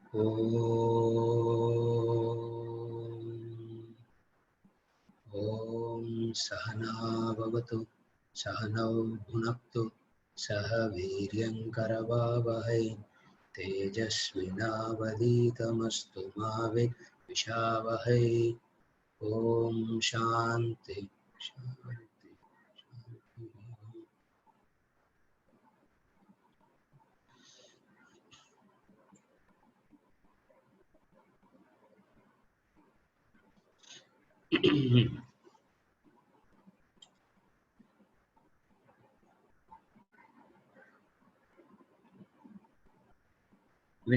ॐ सहना भवतु सहनौ भुनक्तु सह वीर्यङ्करवावहै तेजस्विनावधीतमस्तु मा विद्विषावहै। ॐ शान्ति शान्ति शान्ति। We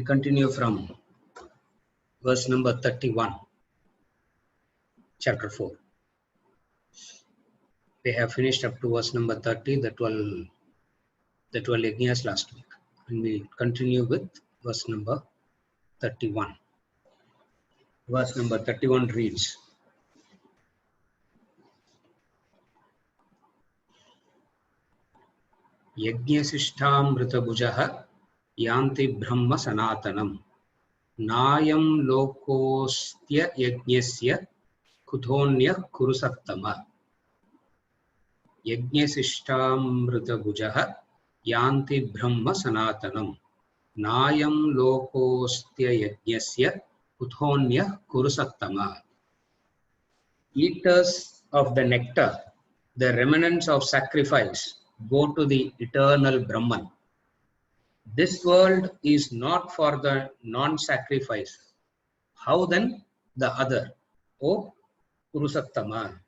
continue from verse number 31, chapter 4. We have finished up to verse number 30, the 12 yajnas last week. And we continue with verse number 31. Verse number 31 reads, Yajnasishtamritabhujaha yanti brahma sanatanam nayam lokostya yajnasya kuthonyah kurusattama. Yajnasishtamritabhujaha yanti brahma sanatanam nayam lokostya yajnasya kuthonyah kurusattama. Eaters of the nectar, the remnants of sacrifice, go to the eternal Brahman. This world is not for the non-sacrifice. How then the other? O Purusattama.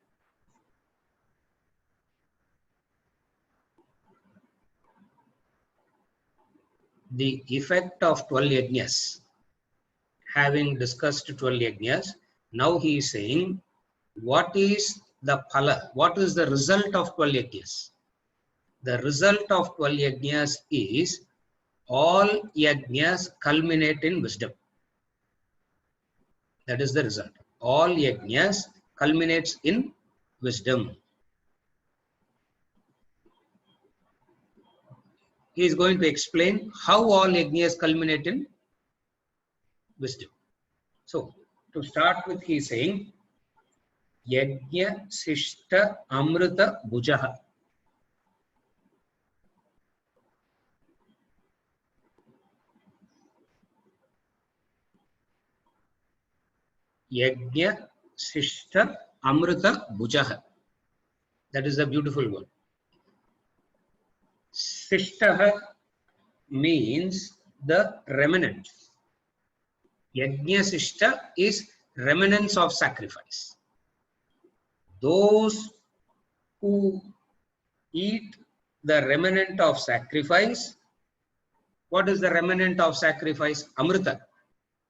The effect of 12 yajnas. Having discussed 12 yajnas, now he is saying, what is the phala? What is the result of 12 yajnas? The result of 12 yajnas is all yajnas culminate in wisdom. That is the result. All yajnas culminates in wisdom. He is going to explain how all yajnas culminate in wisdom. So, to start with, he is saying, Yajna Sishta Amrita Bhujaha. Yajna Sishta Amrita Bhujaha. That is a beautiful word. Sishtaha means the remnant. Yajna Sishta is remnants of sacrifice. Those who eat the remnant of sacrifice. What is the remnant of sacrifice? Amrita,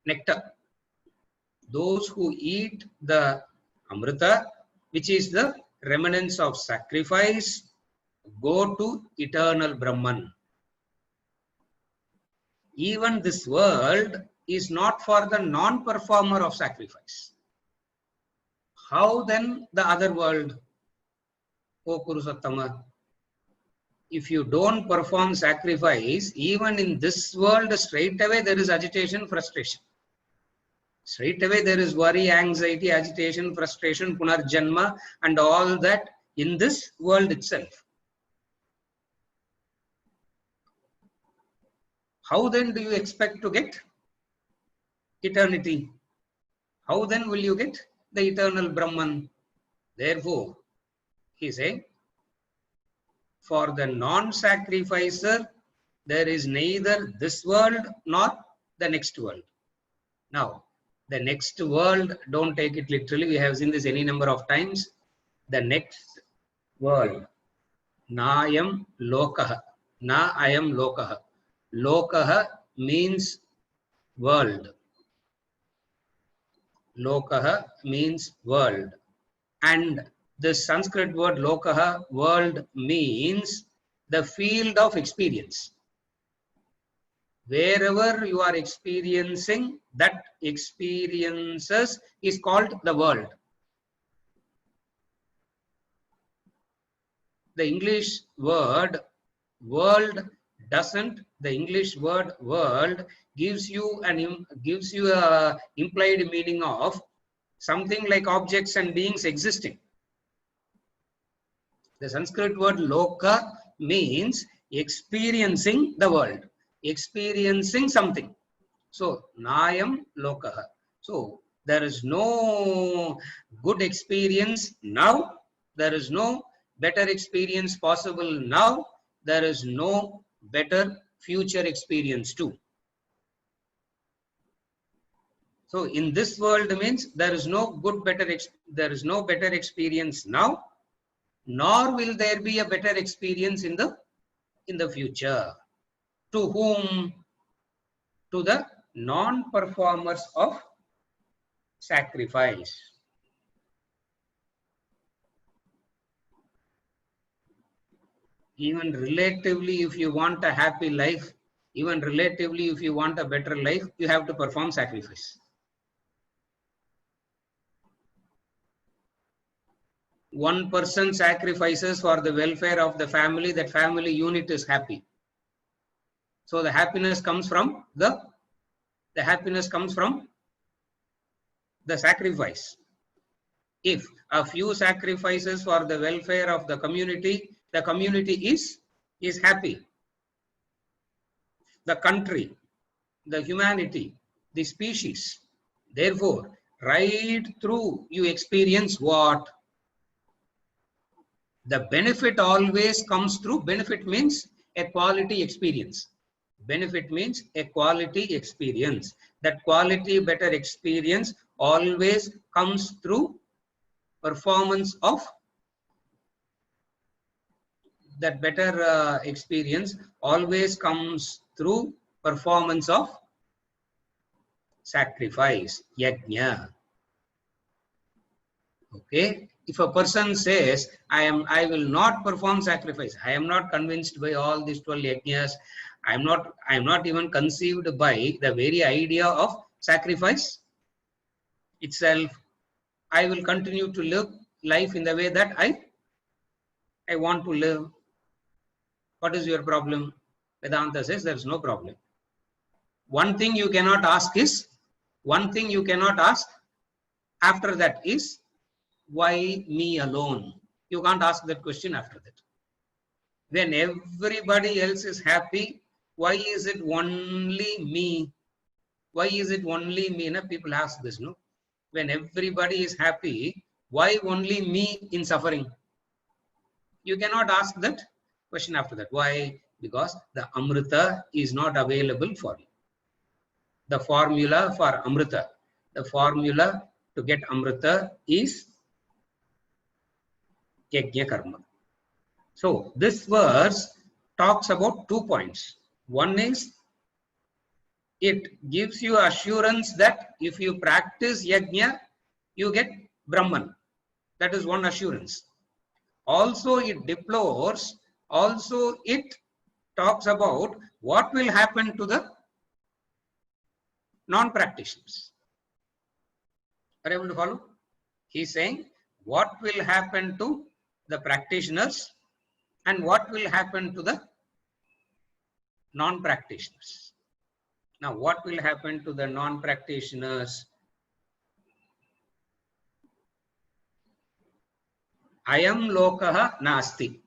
nectar. Those who eat the Amrita, which is the remnants of sacrifice, go to eternal Brahman. Even this world is not for the non-performer of sacrifice. How then the other world, O Purusattama? If you don't perform sacrifice, even in this world, straight away there is agitation, frustration. Straight away there is worry, anxiety, agitation, frustration, punarjanma, and all that in this world itself. How then do you expect to get eternity? How then will you get the eternal Brahman? Therefore, he said, for the non-sacrificer, there is neither this world nor the next world. Now, the next world, don't take it literally. We have seen this any number of times. The next world. Nayam lokaha. Na ayam lokaha. Lokaha means world. Lokaha means world. And the Sanskrit word lokaha, world, means the field of experience. Wherever you are experiencing, that experiences is called the world. The English word world doesn't the English word world gives you a implied meaning of something like objects and beings existing. The Sanskrit word loka means experiencing the world, experiencing something. So nayam lokaha. So there is no good experience now, there is no better experience possible now, there is no better future experience too. So in this world means there is no better experience now, nor will there be a better experience in the future. To whom? To the non-performers of sacrifice. Even relatively, if you want a happy life, even relatively, if you want a better life, you have to perform sacrifice. One person sacrifices for the welfare of the family, that family unit is happy. So the happiness comes from the sacrifice. If a few sacrifices for the welfare of the community is happy. The country, the humanity, the species. Therefore, right through you experience what? The benefit always comes through. Benefit means a quality experience. Benefit means a quality experience. That quality better experience always comes through performance of that better experience always comes through performance of sacrifice, yajna. Okay, if a person says I will not perform sacrifice, I am not convinced by all these 12 yajnas, I am not even conceived by the very idea of sacrifice itself, I will continue to live life in the way that I want to live. What is your problem? Vedanta says there is no problem. One thing you cannot ask after that is, why me alone? You can't ask that question after that. When everybody else is happy, why is it only me? Why is it only me? No, people ask this, no? When everybody is happy, why only me in suffering? You cannot ask that question after that. Why? Because the Amrita is not available for you. The formula for Amrita, the formula to get Amrita is Yajna Karma. So this verse talks about 2 points. One is, it gives you assurance that if you practice Yajna, you get Brahman. That is one assurance. Also it deplores, also it talks about what will happen to the non-practitioners. Are you able to follow? He is saying what will happen to the practitioners and what will happen to the non-practitioners. Now, what will happen to the non-practitioners? Ayam lokaha naasti.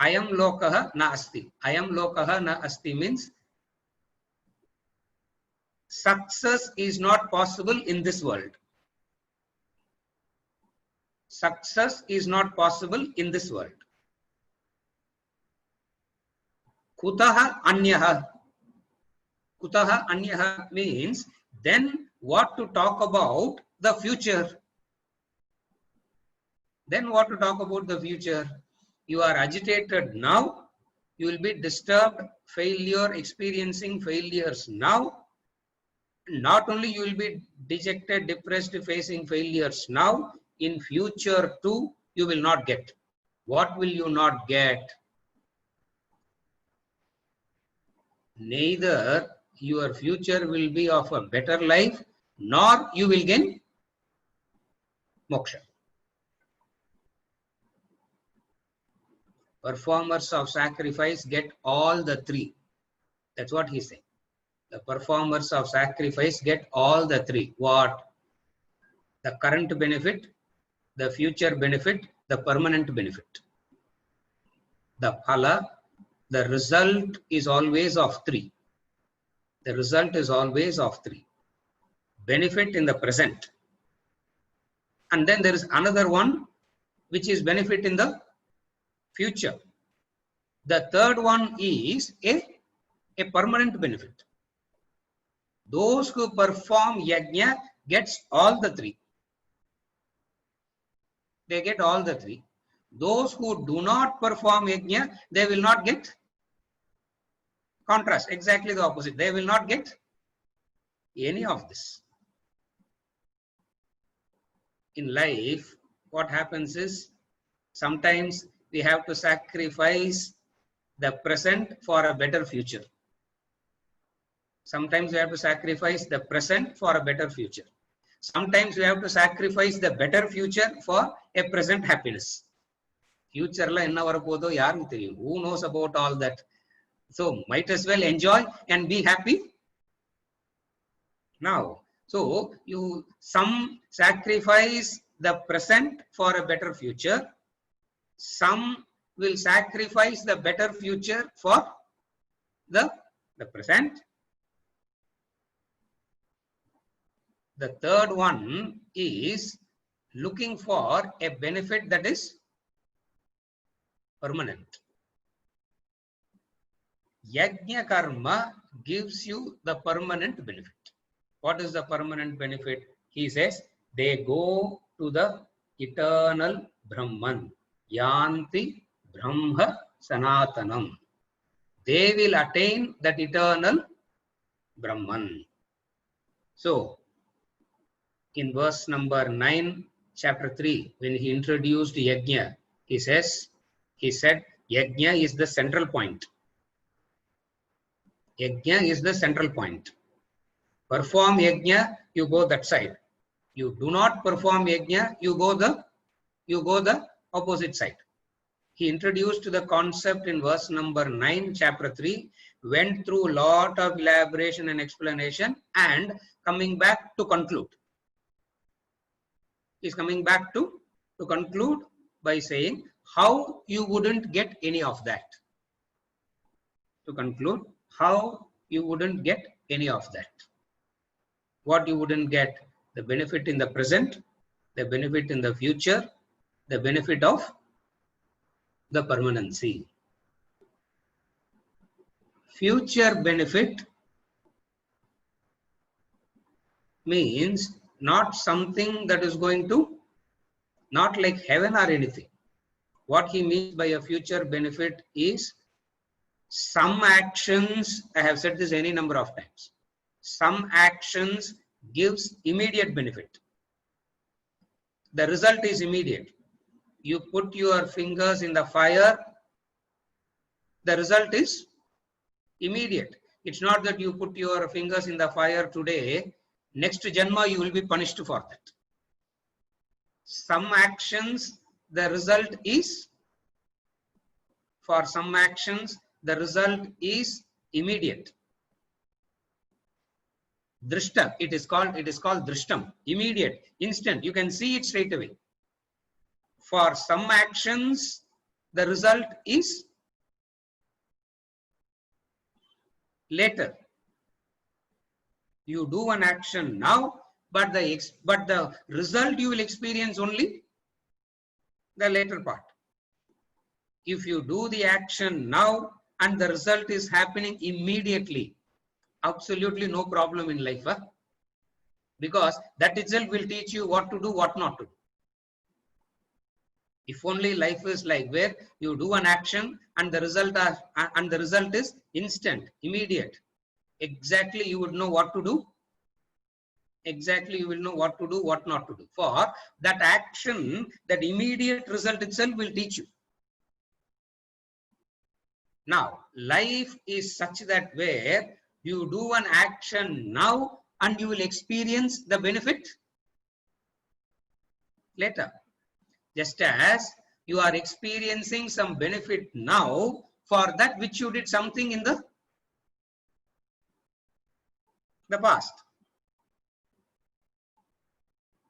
Ayam lokaha naasti. Ayam lokaha naasti means success is not possible in this world. Success is not possible in this world. Kutaha anyaha. Kutaha anyaha means then what to talk about the future. Then what to talk about the future? You are agitated now. You will be disturbed, experiencing failures now. Not only you will be dejected, depressed, facing failures now, in future too, you will not get. What will you not get? Neither your future will be of a better life, nor you will gain moksha. Performers of sacrifice get all the three. That's what he's saying. The performers of sacrifice get all the three. What? The current benefit, the future benefit, the permanent benefit. The phala, the result is always of three. The result is always of three. Benefit in the present. And then there is another one which is benefit in the future. The third one is a permanent benefit. Those who perform yajna gets all the three. They get all the three. Those who do not perform yajna, they will not get. Contrast, exactly the opposite. They will not get any of this. In life, what happens is sometimes we have to sacrifice the present for a better future. Sometimes we have to sacrifice the present for a better future. Sometimes we have to sacrifice the better future for a present happiness. Future la enna varapodo yaru theriyum. Who knows about all that? So might as well enjoy and be happy now. So some sacrifice the present for a better future. Some will sacrifice the better future for the present. The third one is looking for a benefit that is permanent. Yajna karma gives you the permanent benefit. What is the permanent benefit? He says, they go to the eternal Brahman. Yanti Brahma Sanatanam. They will attain that eternal Brahman. So, in verse number 9, chapter 3, when he introduced Yajna, he said, Yajna is the central point. Yajna is the central point. Perform yajna, you go that side. You do not perform yajna, you go the opposite side. He introduced the concept in verse number 9, chapter 3, went through a lot of elaboration and explanation, and coming back to conclude. He's coming back to conclude by saying how you wouldn't get any of that. To conclude, how you wouldn't get any of that. What you wouldn't get? The benefit in the present, the benefit in the future, the benefit of the permanency. Future benefit means not something that is going to, not like heaven or anything. What he means by a future benefit is some actions, I have said this any number of times, some actions gives immediate benefit. The result is immediate. You put your fingers in the fire, the result is immediate. It's not that you put your fingers in the fire today, next Janma you will be punished for that. Some actions, the result is, for some actions, the result is immediate. Drishta, it is called drishtam, immediate, instant. You can see it straight away. For some actions, the result is later. You do an action now, but the result you will experience only the later part. If you do the action now and the result is happening immediately, absolutely no problem in life, huh? Because that itself will teach you what to do, what not to do. If only life is like where you do an action and the result is instant, immediate. Exactly you would know what to do. Exactly you will know what to do, what not to do. For that action, that immediate result itself will teach you. Now, life is such that where you do an action now and you will experience the benefit later. Just as You are experiencing some benefit now for that which you did something in the past.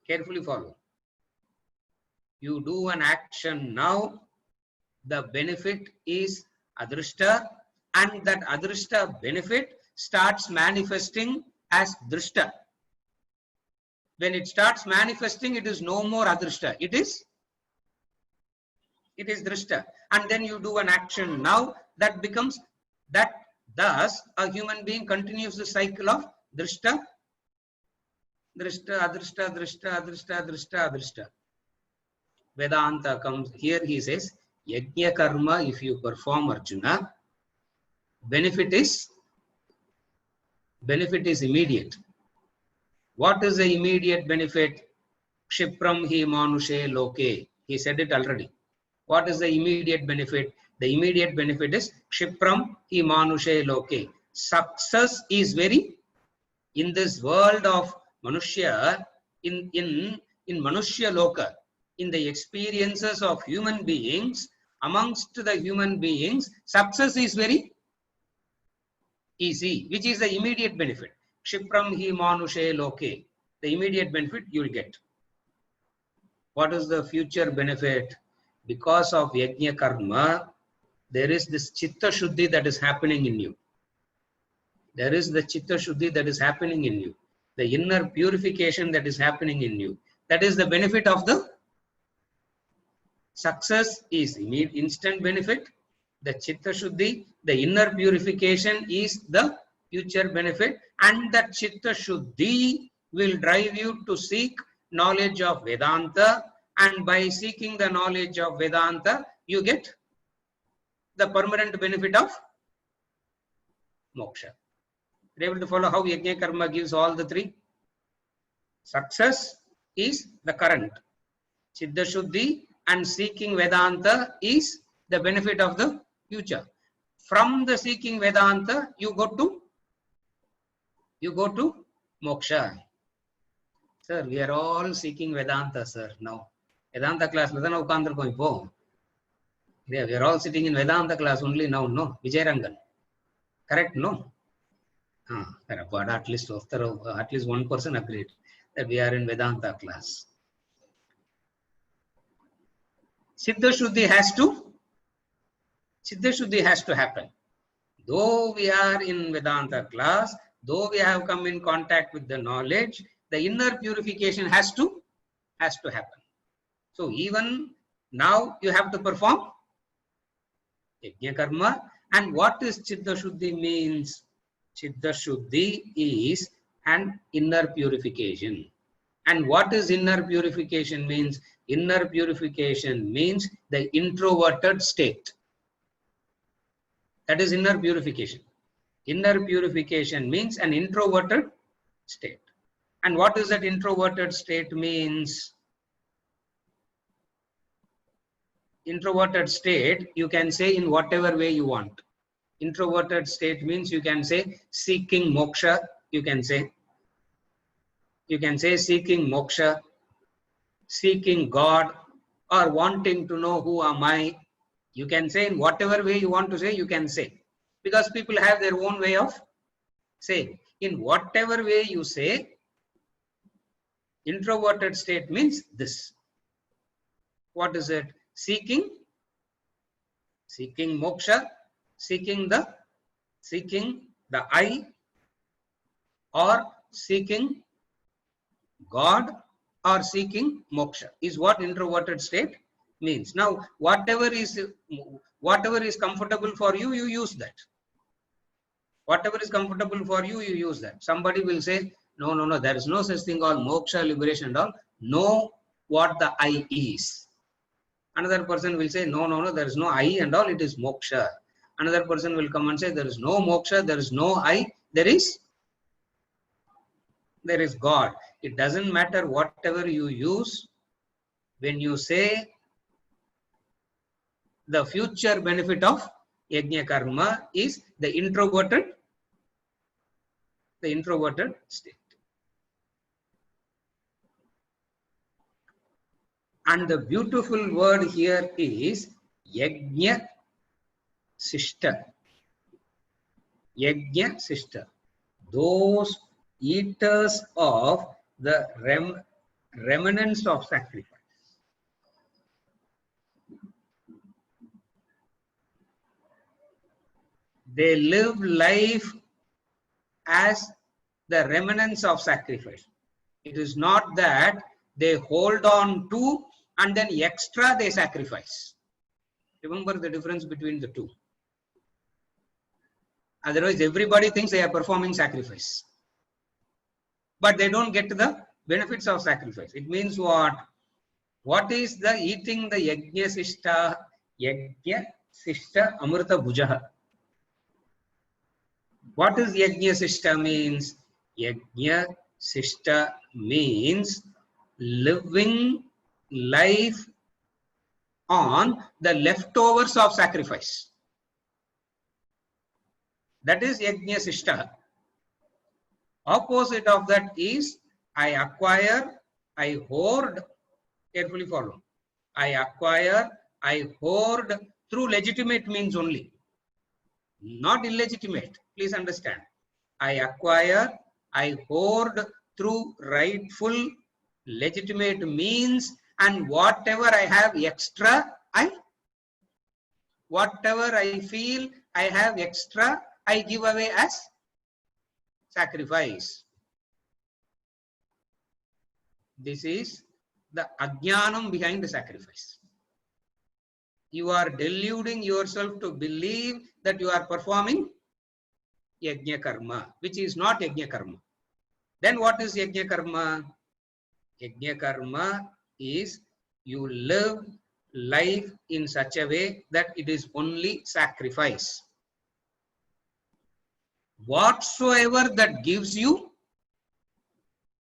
Carefully follow. You do an action now, the benefit is adrishta, and that adrishta benefit starts manifesting as drishta. When it starts manifesting, it is no more adrishta. It is drishta. And then you do an action now that becomes that. Thus, a human being continues the cycle of drishta, drishta, adrishta, drishta, adrishta, drishta, adrishta. Vedanta comes here. He says, yajna karma, if you perform, Arjuna, benefit is immediate. What is the immediate benefit? Kshipram hi manushe loke. He said it already. What is the immediate benefit? The immediate benefit is Kshipram hi manushe loke. Success is very, in this world of Manushya, in Manushya Loka, in the experiences of human beings, amongst the human beings, success is very easy, which is the immediate benefit. Kshipram hi manushe loke. The immediate benefit you will get. What is the future benefit? Because of yajna karma, there is this chitta shuddhi that is happening in you. There is the chitta shuddhi that is happening in you. The inner purification that is happening in you. That is the benefit of the success is instant benefit. The chitta shuddhi, the inner purification is the future benefit, and that chitta shuddhi will drive you to seek knowledge of Vedanta, and by seeking the knowledge of Vedanta, you get the permanent benefit of moksha. Are you able to follow how yajna karma gives all the three? Success is the current. Chitta shuddhi and seeking Vedanta is the benefit of the future. From the seeking Vedanta, you go to moksha. Sir, we are all seeking Vedanta, sir, now. Vedanta class, we are all sitting in Vedanta class only now, no? Vijayarangan. Correct, no? But at least one person agreed that we are in Vedanta class. Siddha Shuddhi has to happen. Though we are in Vedanta class, though we have come in contact with the knowledge, the inner purification has to happen. So even now you have to perform yajna karma. And what is Chitta Shuddhi means? Chitta Shuddhi is an inner purification. And what is inner purification means? Inner purification means the introverted state. That is inner purification. Inner purification means an introverted state. And what is that introverted state means? Introverted state, you can say in whatever way you want. Introverted state means you can say seeking moksha, you can say seeking moksha, seeking God, or wanting to know who am I. You can say in whatever way you want to say, you can say. Because people have their own way of saying. In whatever way you say, introverted state means this. What is it? Seeking moksha, seeking the I, or seeking God, or seeking moksha is what introverted state means. Now, whatever is comfortable for you, you use that. Whatever is comfortable for you, you use that. Somebody will say, no, there is no such thing called moksha, liberation and all. Know what the I is. Another person will say, no, there is no I and all, it is moksha. Another person will come and say, there is no moksha, there is no I, there is God. It doesn't matter whatever you use. When you say the future benefit of yajna karma is the introverted state. And the beautiful word here is yajna sister. Yajna sister. Those eaters of the remnants of sacrifice. They live life as the remnants of sacrifice. It is not that they hold on to and then extra they sacrifice. Remember the difference between the two. Otherwise, everybody thinks they are performing sacrifice. But they don't get the benefits of sacrifice. It means what? What is the eating the yajna sishta amrita bhujaha? What is yajna sishta means? Yajna sishta means living life on the leftovers of sacrifice. That is yajna sishta. Opposite of that is I acquire, I hoard. Carefully follow. I acquire, I hoard through legitimate means only, not illegitimate. Please understand. I acquire, I hoard through rightful, legitimate means, and whatever I have extra, whatever I feel I have extra, I give away as sacrifice. This is the ajnanam behind the sacrifice. You are deluding yourself to believe that you are performing yajna karma, which is not yajna karma. Then what is yajna karma? Yajna karma is you live life in such a way that it is only sacrifice. Whatsoever that gives you,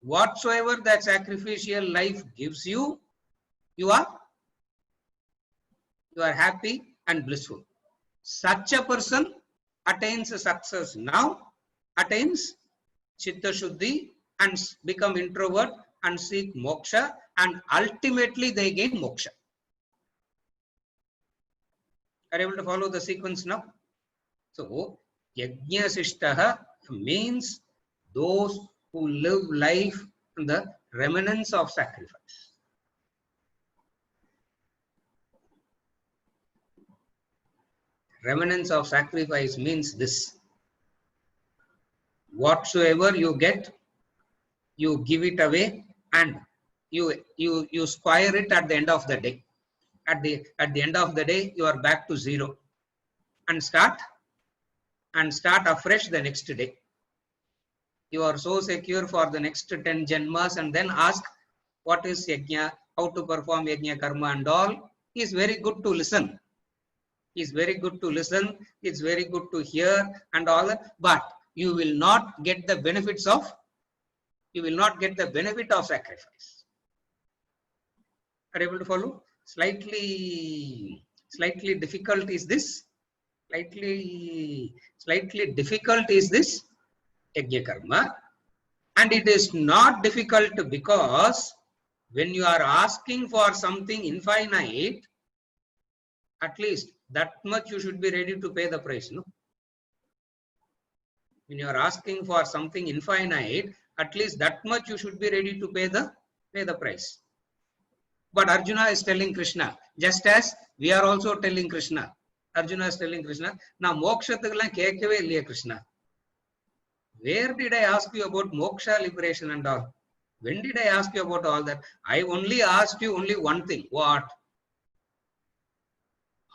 whatsoever that sacrificial life gives you, you are happy and blissful. Such a person attains success now, attains chitta shuddhi and become introvert and seek moksha, and ultimately they gain moksha. Are you able to follow the sequence now? So yajna sishtaha means those who live life in the remnants of sacrifice. Remnants of sacrifice means this: whatsoever you get, you give it away, and you squire it at the end of the day. At the end of the day, you are back to zero, and start afresh the next day. You are so secure for the next 10 janmas, and then ask what is yajna, how to perform yajna karma and all. Is very good to listen. Is very good to listen. It's very good to hear and all that, but you will not get the benefits of. You will not get the benefit of sacrifice. Are you able to follow? Slightly difficult is this. Slightly difficult is this yajna karma, and it is not difficult because when you are asking for something infinite, at least that much you should be ready to pay the price, no? When you are asking for something infinite, at least that much you should be ready to pay the price. But Arjuna is telling Krishna, just as we are also telling Krishna. Arjuna is telling Krishna, now mokshathukala kekave illiya Krishna. Where did I ask you about moksha, liberation and all? When did I ask you about all that? I only asked you only one thing. What?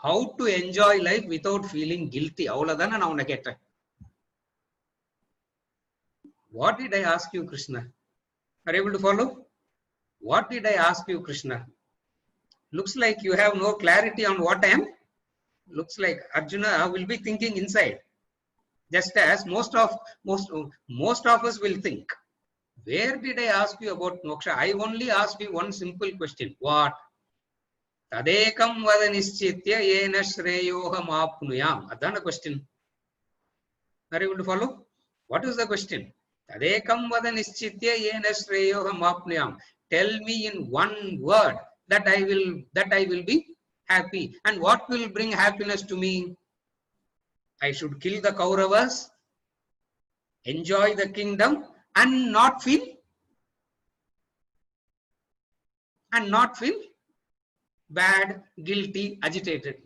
How to enjoy life without feeling guilty. Avladana na unna ketta. What did I ask you, Krishna? Are you able to follow? What did I ask you, Krishna? Looks like you have no clarity on what I am. Looks like Arjuna will be thinking inside. Just as most of us will think. Where did I ask you about moksha? I only asked you one simple question. What? Tadekam vada nischitya yena shreyoham apnuyam. That's the question. Are you able to follow? What is the question? Tadekam vada nischitya yena shreyoham apnuyam. Tell me in one word, that I will be happy. And what will bring happiness to me? I should kill the Kauravas, enjoy the kingdom, and not feel bad, guilty, agitated.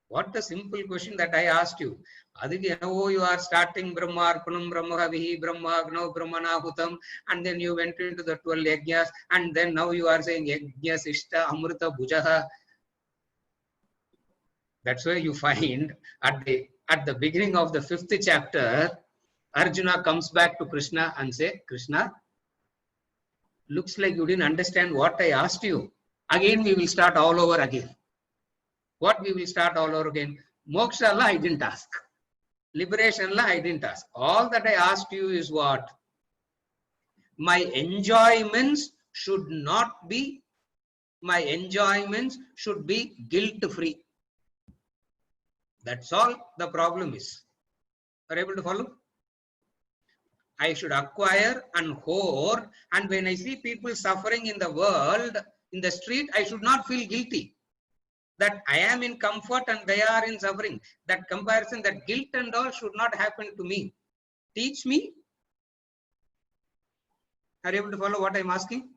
What a simple question that I asked you. You are starting Brahmarpanam, Brahmahavihi, Brahmagno, Brahmanahutam, and then you went into the 12 yajnas, and then now you are saying Yajna Sishta Amrita Bhujaha. That's why you find at the beginning of the 5th chapter, Arjuna comes back to Krishna and say, Krishna, looks like you didn't understand what I asked you. Again, we will start all over again. What we will start all over again? Moksha Allah, I didn't ask. Liberation Allah, I didn't ask. All that I asked you is what? My enjoyments should be guilt-free. That's all the problem is. Are you able to follow? I should acquire and hoard, and when I see people suffering in the world, in the street, I should not feel guilty that I am in comfort and they are in suffering. That comparison, that guilt and all should not happen to me. Teach me. Are you able to follow what I am asking?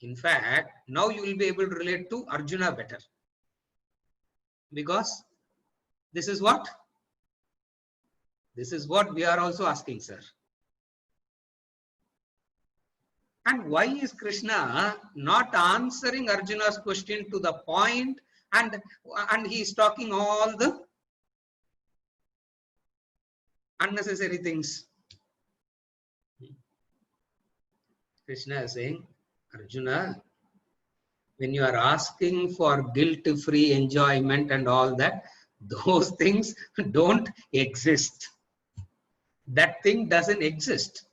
In fact, now you will be able to relate to Arjuna better. Because this is what? This is what we are also asking, sir. And why is Krishna not answering Arjuna's question to the point, and he is talking all the unnecessary things? Krishna is saying, Arjuna, when you are asking for guilt-free enjoyment and all that, those things don't exist. That thing doesn't exist.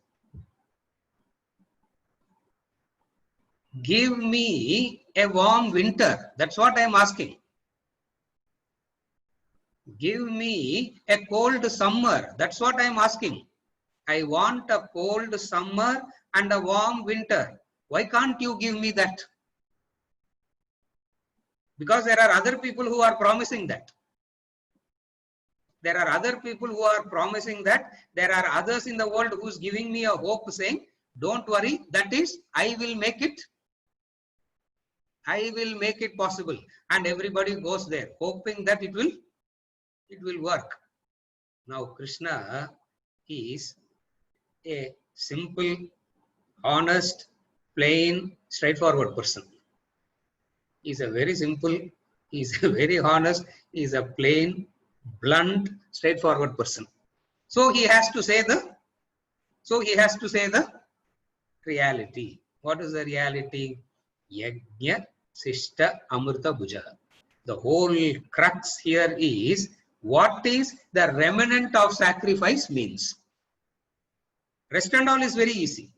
Give me a warm winter. That's what I am asking. Give me a cold summer. That's what I am asking. I want a cold summer and a warm winter. Why can't you give me that? Because there are other people who are promising that. There are other people who are promising that. There are others in the world who's giving me a hope saying, don't worry, that is, I will make it. I will make it possible. And everybody goes there, hoping that it will work. Now, Krishna is a simple, honest, plain, straightforward person. He's a very simple, he's a very honest, he's a plain, blunt, straightforward person. So he has to say the reality. What is the reality? Yajna Sishta Amrita Bhuja. The whole crux here is what is the remnant of sacrifice means. Rest and all is very easy.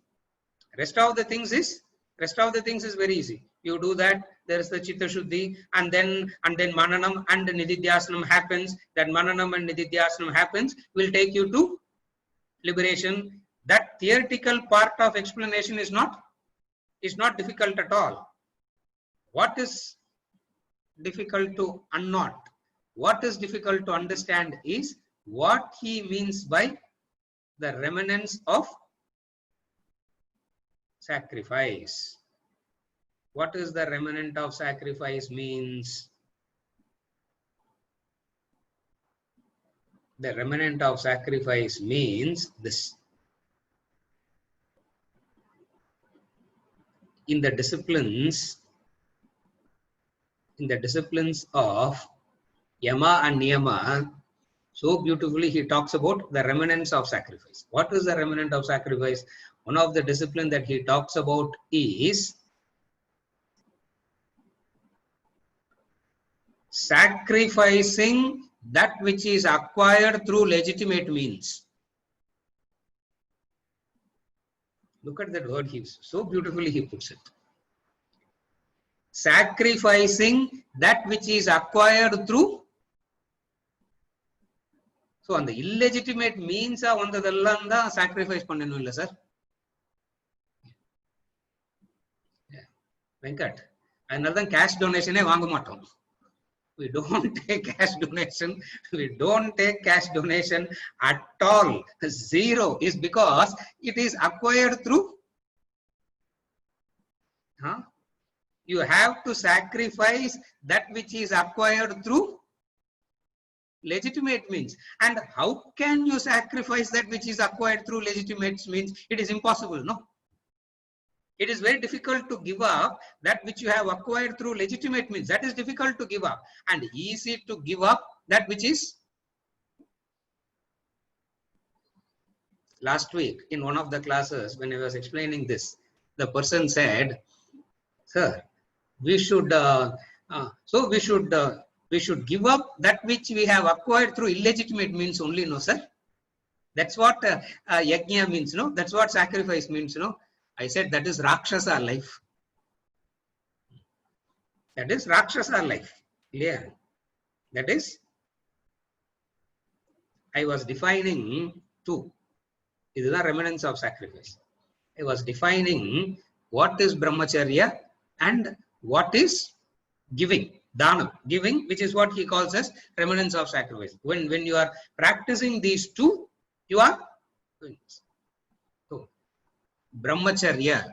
Rest of the things is very easy. You do that, there is the Chitta Shuddhi, and then Mananam and Nididhyasanam happens. That Mananam and Nididhyasanam happens will take you to liberation. That theoretical part of explanation is not difficult at all. What is difficult to unknot? What is difficult to understand is what he means by the remnants of sacrifice. What is the remnant of sacrifice means? The remnant of sacrifice means this. In the disciplines of Yama and Niyama, so beautifully he talks about the remnants of sacrifice. What is the remnant of sacrifice? One of the disciplines that he talks about is sacrificing that which is acquired through legitimate means. Look at that word, so beautifully he puts it. Sacrificing that which is acquired through. So, on the illegitimate means of sacrifice pannanum illa sir. Venkat, another cash donation vaanga matom. We don't take cash donation. We don't take cash donation at all. Zero is because it is acquired through. You have to sacrifice that which is acquired through legitimate means. And how can you sacrifice that which is acquired through legitimate means? It is impossible, no? It is very difficult to give up that which you have acquired through legitimate means. That is difficult to give up, and easy to give up that which is. Last week in one of the classes, when I was explaining this, the person said, sir, we should we should give up that which we have acquired through illegitimate means only, no sir? That's what yajna means, no? That's what sacrifice means, no? I said that is Rakshasa life. That is Rakshasa life. Clear? That is, I was defining two. This is the remnants of sacrifice. I was defining what is brahmacharya and what is giving. Dhanam, giving, which is what he calls as remnants of sacrifice. When you are practicing these two, you are doing this. So, brahmacharya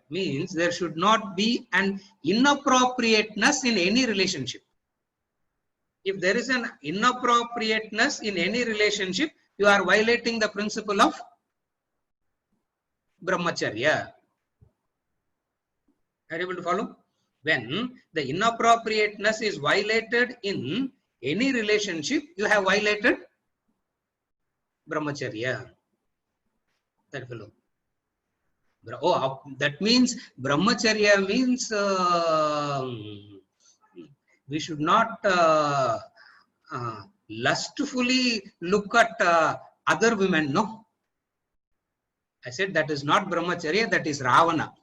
means there should not be an inappropriateness in any relationship. If there is an inappropriateness in any relationship, you are violating the principle of brahmacharya. Are you able to follow? When the inappropriateness is violated in any relationship, you have violated brahmacharya. That fellow. Oh, that means brahmacharya means we should not lustfully look at other women, no? I said that is not brahmacharya, that is Ravana.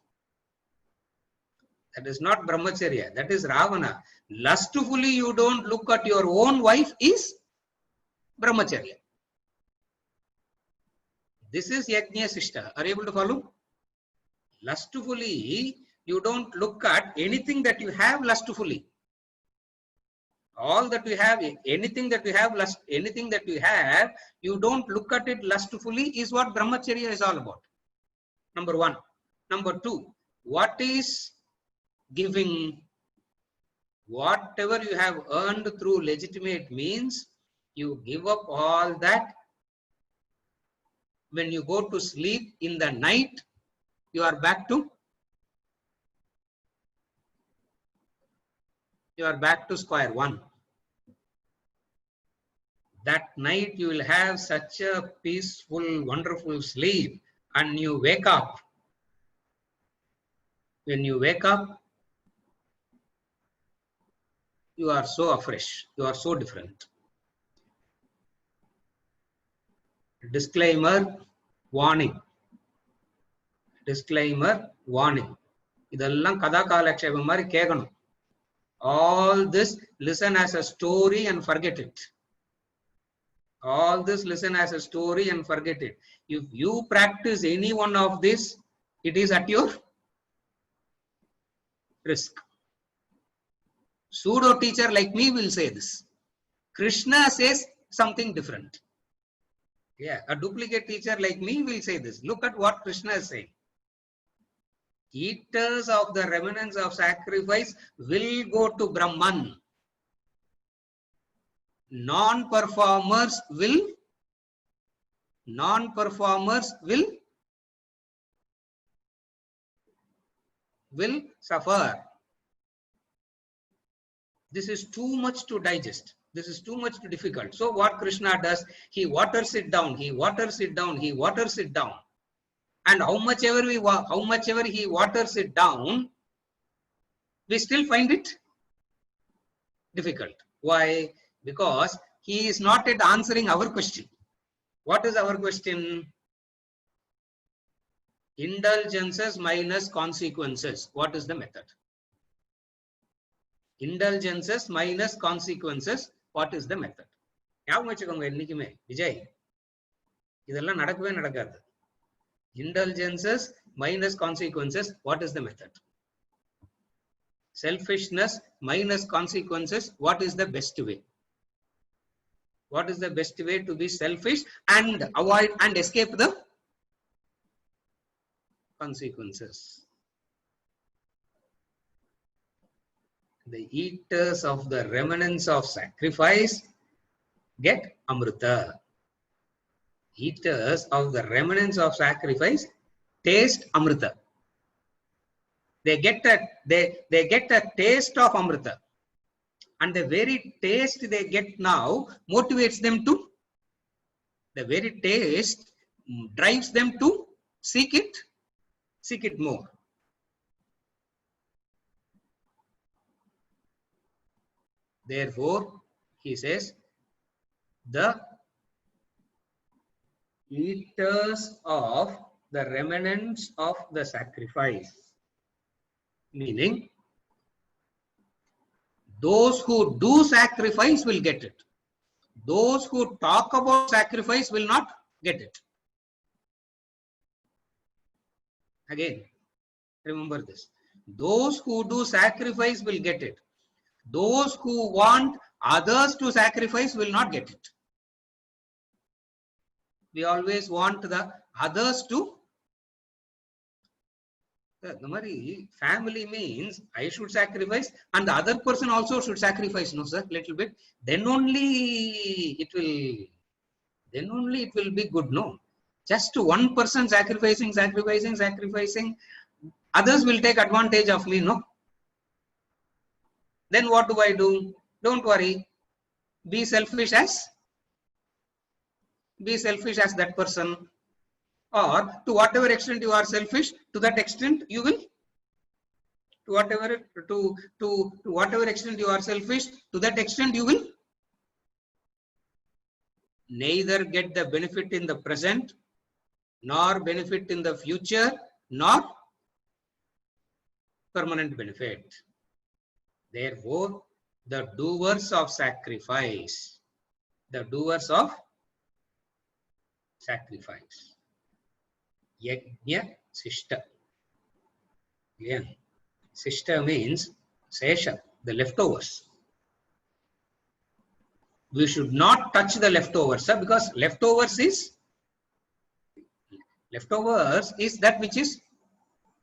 That is not brahmacharya, that is Ravana. Lustfully you don't look at your own wife is brahmacharya. This is yajna sishta. Are you able to follow? Lustfully you don't look at anything that you have lustfully. All that we have, anything that we have, anything that we have, you don't look at it lustfully is what brahmacharya is all about. Number one. Number two, what is giving? Whatever you have earned through legitimate means, you give up all that. When you go to sleep in the night, you are back to square one. That night you will have such a peaceful, wonderful sleep, and you wake up. When you wake up, you are so afresh, you are so different. Disclaimer, warning. Disclaimer, warning. Idallam kada kalakshepam mari kekanum. All this listen as a story and forget it. All this listen as a story and forget it. If you practice any one of this, it is at your risk. Pseudo teacher like me will say this. Krishna says something different. Yeah, a duplicate teacher like me will say this. Look at what Krishna is saying. Eaters of the remnants of sacrifice will go to Brahman. Non-performers will suffer. This is too much to digest. This is too much too difficult. So what Krishna does, he waters it down, he waters it down, he waters it down. And how much ever he waters it down, we still find it difficult. Why? Because he is not yet answering our question. What is our question? Indulgences minus consequences. What is the method? Indulgences minus consequences. What is the method? ஞாபகம் வச்சுக்கோங்க இன்னைக்குமே விஜய் இதெல்லாம் நடக்கவே நடக்காது. Indulgences minus consequences. What is the method? selfishness minus consequences, what is the best way? What is the best way to be selfish and avoid and escape the consequences? The eaters of the remnants of sacrifice get amrita. Eaters of the remnants of sacrifice taste amrita. They get a taste of amrita, and the very taste they get now motivates them to. The very taste drives them to seek it more. Therefore, he says, the eaters of the remnants of the sacrifice, meaning those who do sacrifice will get it. Those who talk about sacrifice will not get it. Again, remember this. Those who do sacrifice will get it. Those who want others to sacrifice will not get it. We always want the others to. The family means I should sacrifice and the other person also should sacrifice, no sir, little bit. Then only it will be good, no. Just one person sacrificing, others will take advantage of me, no. Then what do I do? Don't worry. Be selfish as that person. Or to whatever extent you are selfish, to that extent you will. To whatever extent you are selfish, to that extent you will neither get the benefit in the present, nor benefit in the future, nor permanent benefit. Therefore, the doers of sacrifice, yajna sishta. Yeah. Sishta means sesha, the leftovers. We should not touch the leftovers, sir, because leftovers is that which is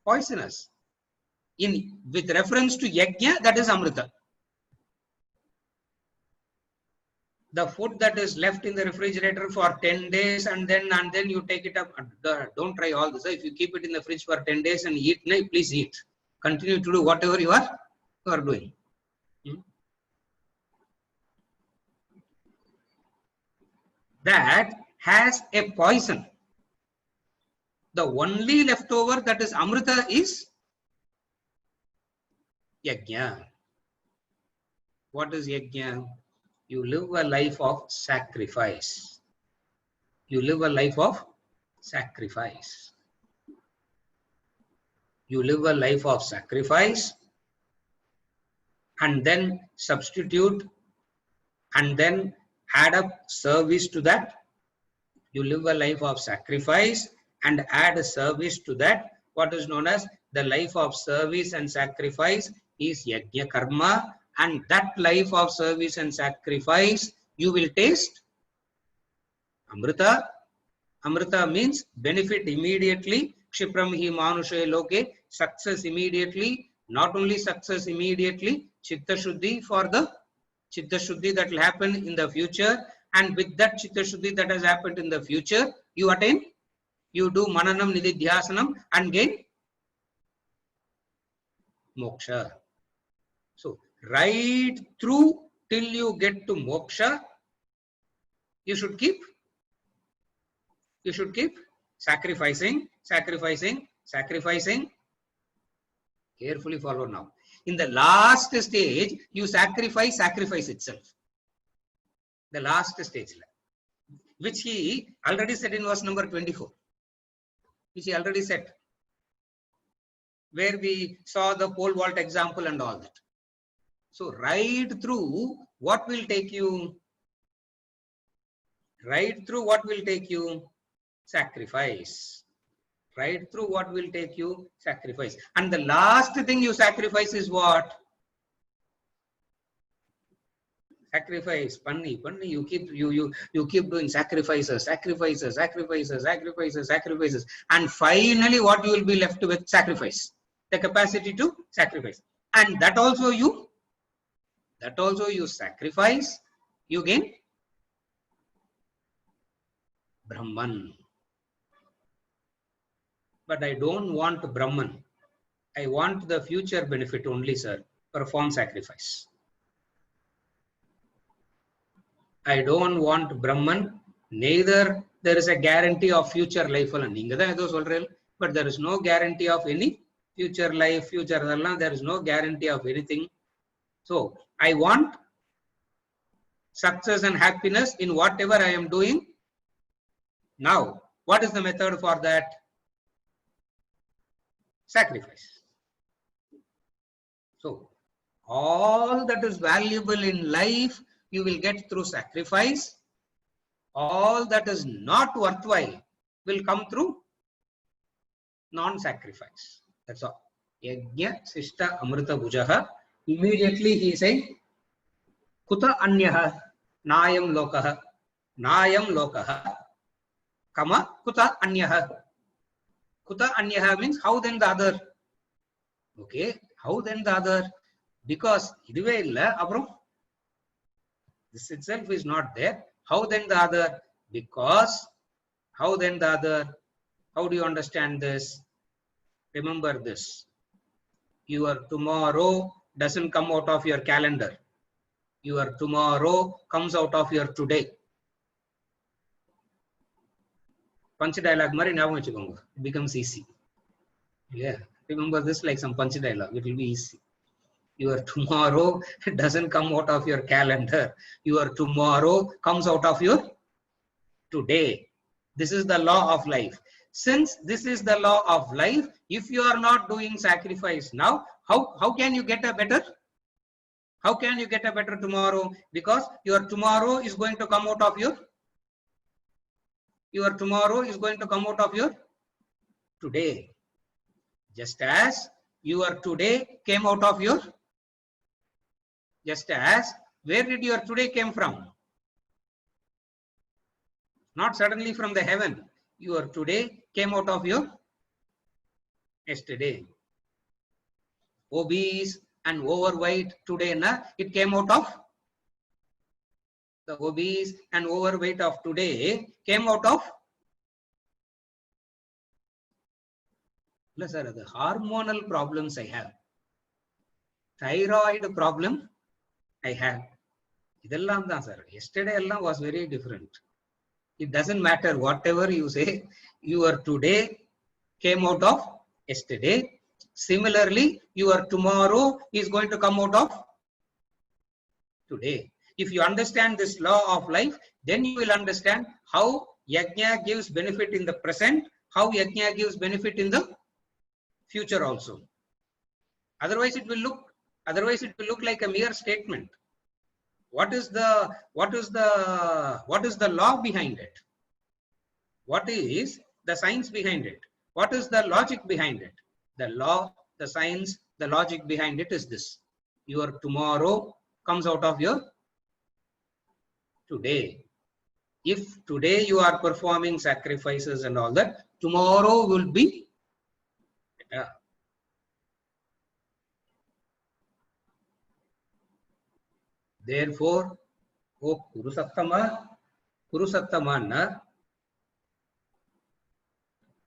poisonous. With reference to yajna, that is amrita. The food that is left in the refrigerator for 10 days and then you take it up. Don't try all this. If you keep it in the fridge for 10 days and eat, please eat. Continue to do whatever you are doing. That has a poison. The only leftover that is amrita is yajna. What is yajna? You live a life of sacrifice. You live a life of sacrifice. You live a life of sacrifice and then substitute and then add up service to that. You live a life of sacrifice and add a service to that. What is known as the life of service and sacrifice is yajna karma. And that life of service and sacrifice, you will taste amrita. Amrita means benefit immediately. Kshipram hi manushe loke, success immediately. Not only success immediately, chitta shuddhi for the chitta shuddhi that will happen in the future. And with that chitta shuddhi that has happened in the future, you attain, you do mananam nididhyasanam and gain moksha. So, right through till you get to moksha, you should keep sacrificing. Carefully follow now. In the last stage, you sacrifice itself. The last stage, which he already said in verse number 24, which he already said, where we saw the pole vault example and all that. So right through what will take you? Right through what will take you? Sacrifice. Right through what will take you? Sacrifice. And the last thing you sacrifice is what? Sacrifice, panni, you keep doing sacrifices, and finally what you will be left with? Sacrifice. The capacity to sacrifice. And that also you sacrifice, you gain Brahman. But I don't want Brahman. I want the future benefit only, sir. Perform sacrifice. I don't want Brahman, neither there is a guarantee of future life. But there is no guarantee of any future life, there is no guarantee of anything. So I want success and happiness in whatever I am doing. Now, what is the method for that? Sacrifice. So all that is valuable in life you will get through sacrifice. All that is not worthwhile will come through non-sacrifice. That's all. Yajna Sishta Amrita Bhujaha. Immediately he said, Kuta Anyaha Nayam Lokaha. Nayam Lokaha. Kama Kuta Anyaha. Kuta Anyaha means how then the other? Okay, how then the other? Because this itself is not there. How then the other? Because how then the other? How do you understand this? Remember this. Your tomorrow doesn't come out of your calendar. Your tomorrow comes out of your today. Punch dialogue mari nyabagam vechukonga. It becomes easy. Yeah. Remember this like some punch dialogue. It will be easy. Your tomorrow doesn't come out of your calendar. Your tomorrow comes out of your today. This is the law of life. Since this is the law of life, if you are not doing sacrifice now, how can you get a better? How can you get a better tomorrow? Because your tomorrow is going to come out of your tomorrow is going to come out of your today. Just as your today came out of your, just as, where did your today came from? Not suddenly from the heaven. Your today came out of your yesterday. Obese and overweight today, it came out of the obese and overweight of today came out of the hormonal problems I have. Thyroid problem I have. Yesterday was very different. It doesn't matter whatever you say, your today came out of yesterday. Similarly, your tomorrow is going to come out of today. If you understand this law of life, then you will understand how yajna gives benefit in the present, how yajna gives benefit in the future also. Otherwise it will look like a mere statement. What is the law behind it? What is the science behind it? What is the logic behind it? The law, the science, the logic behind it is this. Your tomorrow comes out of your today. If today you are performing sacrifices and all that, tomorrow will be better. Therefore, O Kurusattama,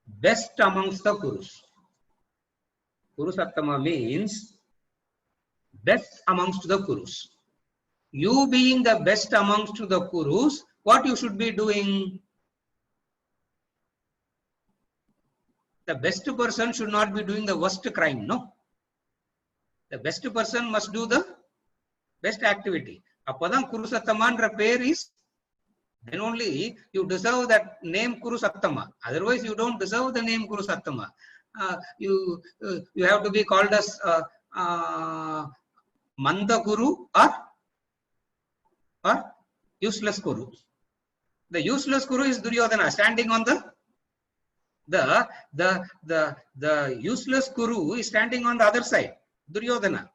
best amongst the Kurus. Kurusattama means best amongst the Kurus. You being the best amongst the Kurus, what you should be doing? The best person should not be doing the worst crime, no? The best person must do the best activity. Appadam Kurusattaman pair is, then only you deserve that name Kurusattama. Otherwise, you don't deserve the name Kurusattama. You have to be called as Manda Guru or useless Guru. The useless Guru is Duryodhana, standing on the useless Guru is standing on the other side, Duryodhana.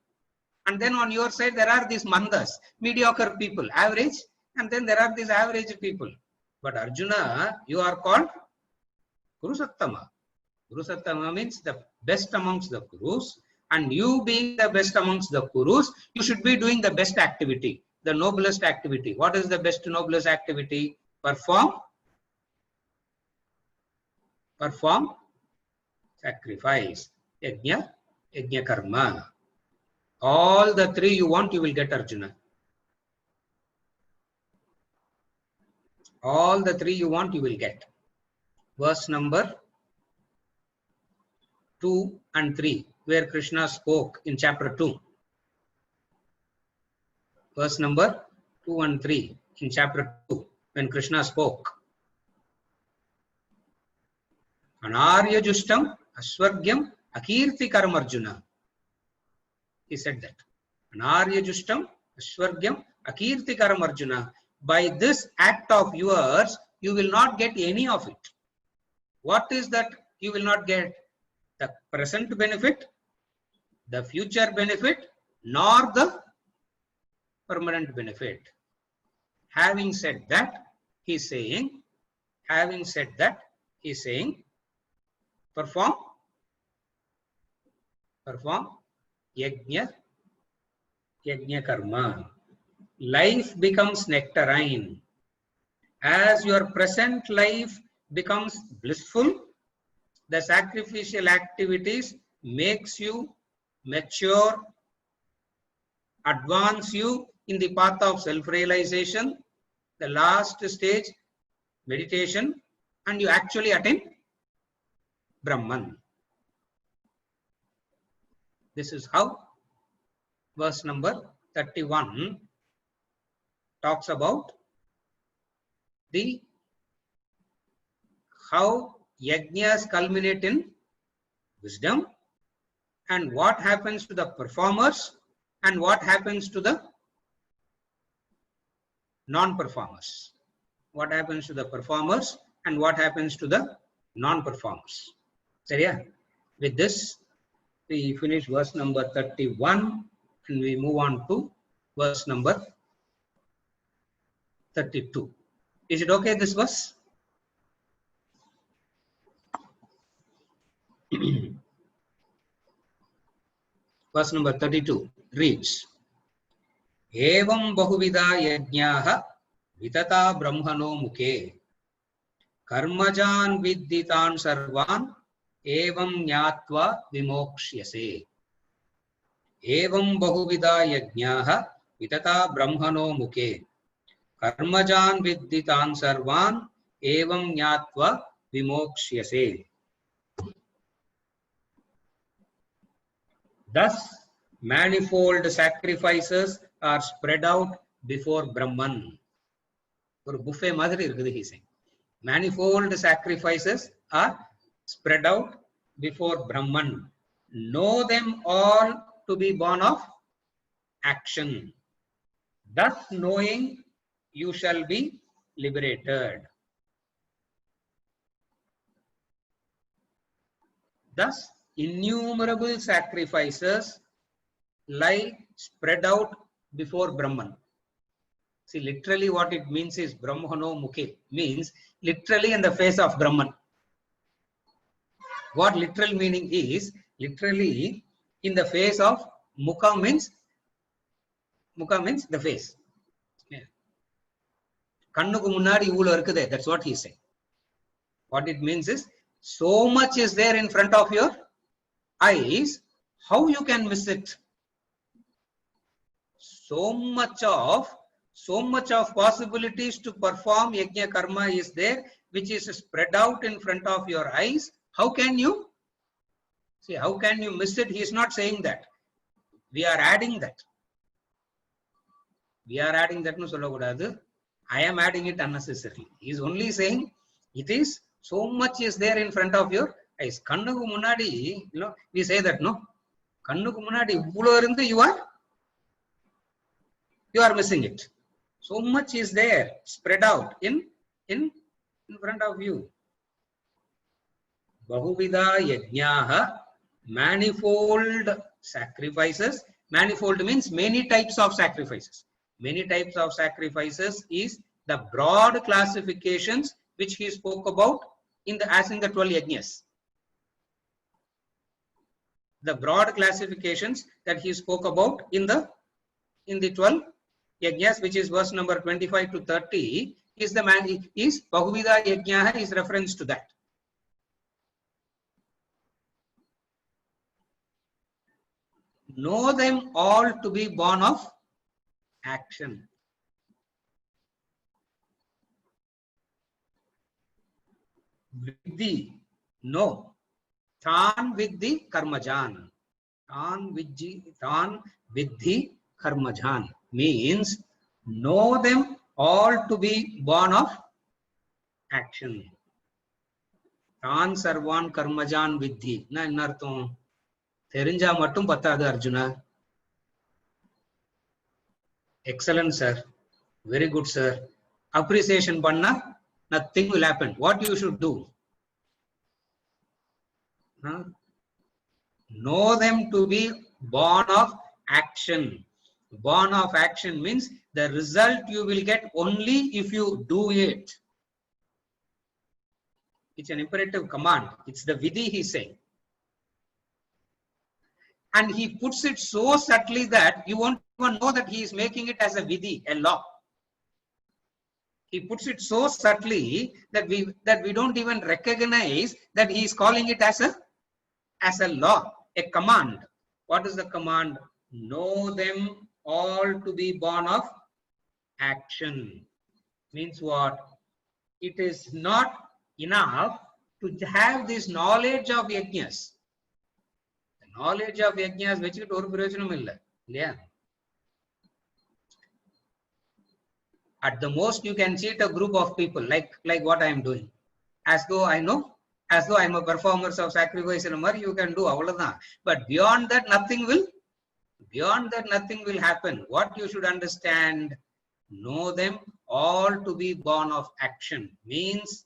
And then on your side, there are these mandas, mediocre people, average. And then there are these average people. But Arjuna, you are called Kuru Sattama. Kuru Sattama means the best amongst the Kurus. And you being the best amongst the Kurus, you should be doing the best activity, the noblest activity. What is the best noblest activity? Perform sacrifice, yajna karma. All the three you want, you will get, Arjuna. All the three you want, you will get. Verse number 2 and 3, where Krishna spoke in chapter 2. Verse number 2 and 3 in chapter 2, when Krishna spoke. Anarya Justam Aswargyam Akirti Karam Arjuna. He said that. Anarya Justam Aswargyam Akirti Karam Arjuna. By this act of yours, you will not get any of it. What is that you will not get? The present benefit, the future benefit, nor the permanent benefit. Having said that, he is saying, perform yajna karma. Life becomes nectarine. As your present life becomes blissful, the sacrificial activities makes you mature, advance you in the path of self-realization, the last stage, meditation, and you actually attain Brahman. This is how verse number 31 talks about how yajnas culminate in wisdom, and what happens to the performers and what happens to the non-performers. What happens to the performers and what happens to the non-performers. So yeah, with this we finish verse number 31 and we move on to verse number 32. Is it okay, this verse? Verse number 32 reads, Evam bahuvida yajnaha vitata brahmano mukhe karmajan vidditan sarvan evam nyatva vimokshyase. Evam bahuvida yajnaha vitata brahmano mukhe karmajan vidditan sarvan evam nyatva vimokshyase. Thus, manifold sacrifices are spread out before Brahman. For buffet madri irukudhu, he is saying. Manifold sacrifices are spread out before Brahman. Know them all to be born of action. Thus knowing, you shall be liberated. Thus, innumerable sacrifices lie spread out before Brahman. See, literally what it means is Brahmano Mukhe, means literally in the face of Brahman. What literal meaning is, literally in the face of Mukha means the face. Kannuku munnadi ivlo irukkude, that's what he is saying. What it means is, so much is there in front of your eyes, how you can miss it? So much of possibilities to perform yajna karma is there, which is spread out in front of your eyes. How can you see? How can you miss it? He is not saying that. We are adding that. We are adding that. No, sollakudadu. I am adding it unnecessarily. He is only saying it is so much is there in front of your eyes. Kannuku munadi, we say that, no? Kannuku munadi ivlo irundu you are missing it. So much is there spread out in front of you. Bahuvida yajnaha, manifold sacrifices, Manifold means many types of sacrifices. Many types of sacrifices is the broad classifications which he spoke about in the 12 yajnas. The broad classifications that he spoke about in the 12 yajnas, which is verse number 25 to 30, is Bahuvida Yajna is reference to that. Know them all to be born of action. Vidhi, no. Tan vidhi karmajan. Tan vidhi karmajan means know them all to be born of action. Tan sarvan karmajan vidhi. Na enna artham? Therinja mattum pathadu Arjuna. Excellent, sir. Very good, sir. Appreciation panna, nothing will happen. What you should do? Know them to be born of action. Born of action means the result you will get only if you do it. It's an imperative command. It's the vidhi he's saying. And he puts it so subtly that you won't even know that he is making it as a vidhi, a law. He puts it so subtly that we don't even recognize that he is calling it as a law, a command. What is the command? Know them all to be born of action. Means what? It is not enough to have this knowledge of yajnas. The knowledge of yajnas vechittu oru prayojanam illa. Yeah. At the most, you can cheat a group of people like what I am doing. As though I know, as though I am a performer of sacrifice and you can do avladha. But beyond that, nothing will happen. What you should understand, know them all to be born of action. Means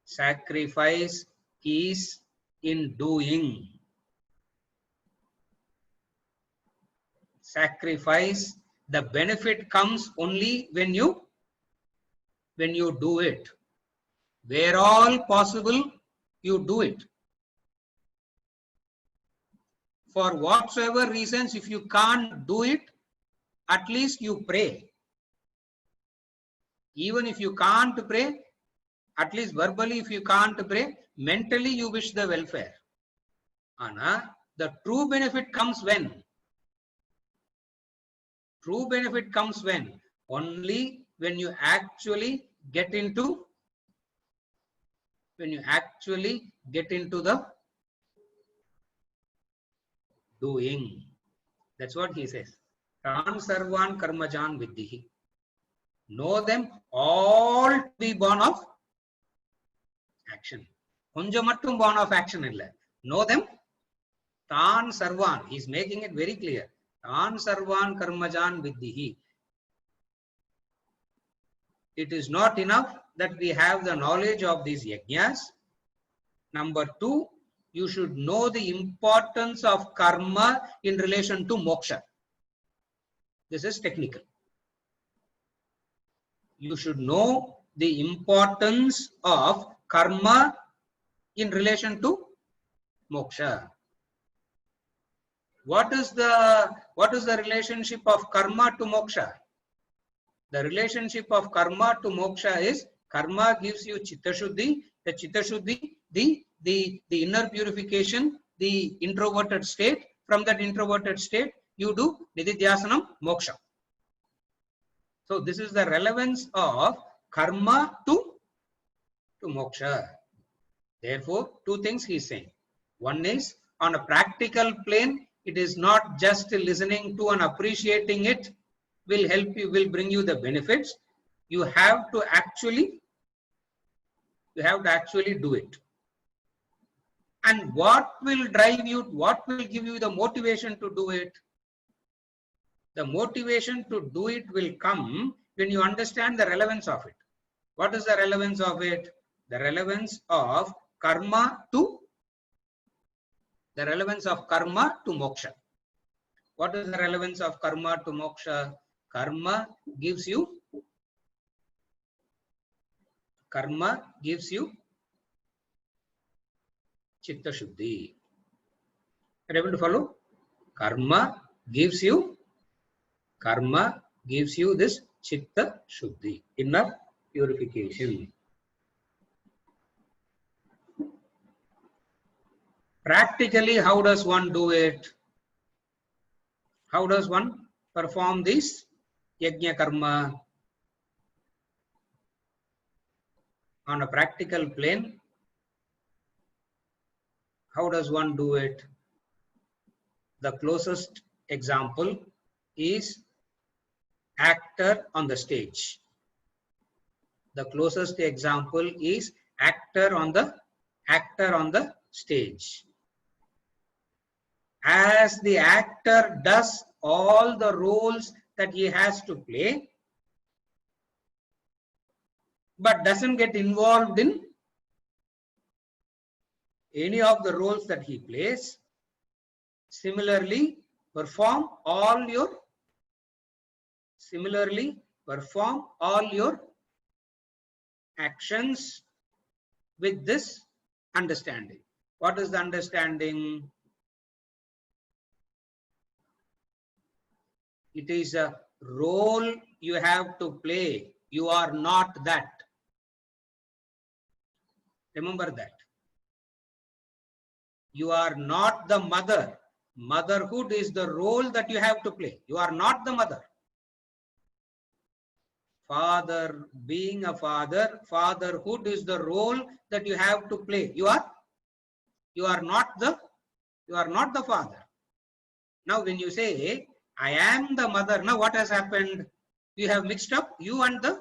sacrifice is in doing. Sacrifice, the benefit comes only when you do it. Where all possible, you do it. For whatsoever reasons, if you can't do it, at least you pray. Even if you can't pray, at least verbally if you can't pray, mentally you wish the welfare. Anna, the true benefit comes when? True benefit comes when? Only when you actually get into the doing. That's what he says. Tan sarvan karmajan vidhi. Know them all to be born of action. Konjamattum born of action illa. Know them. Tan sarvan. He's making it very clear. Tan sarvan karmajan vidhi. It is not enough that we have the knowledge of these yajnas. Number two, you should know the importance of karma in relation to moksha. This is technical. You should know the importance of karma in relation to moksha. What is the relationship of karma to moksha? The relationship of karma to moksha is karma gives you chitta shuddhi. The chitta shuddhi, the inner purification, the introverted state. From that introverted state, you do nididhyasanam moksha. So this is the relevance of karma to moksha. Therefore, two things he is saying. One is on a practical plane, it is not just listening to and appreciating it will help you, will bring you the benefits. You have to actually do it. And what will drive you, what will give you the motivation to do it? The motivation to do it will come when you understand the relevance of it. What is the relevance of it? The relevance of karma to moksha. What is the relevance of karma to moksha? Karma gives you chitta shuddhi. Are you able to follow? Karma gives you this chitta shuddhi, inner purification. Practically, how does one do it? How does one perform this yajna karma? On a practical plane, how does one do it? The closest example is actor on the stage. The closest example is actor on the stage. As the actor does all the roles that he has to play, but doesn't get involved in any of the roles that he plays, similarly perform all your actions with this understanding. What is the understanding? It is a role you have to play. You are not that. Remember that. You are not the mother. Motherhood is the role that you have to play. You are not the mother. Father, being a father, fatherhood is the role that you have to play. You are not the father. Now when you say, I am the mother, now what has happened? You have mixed up you and the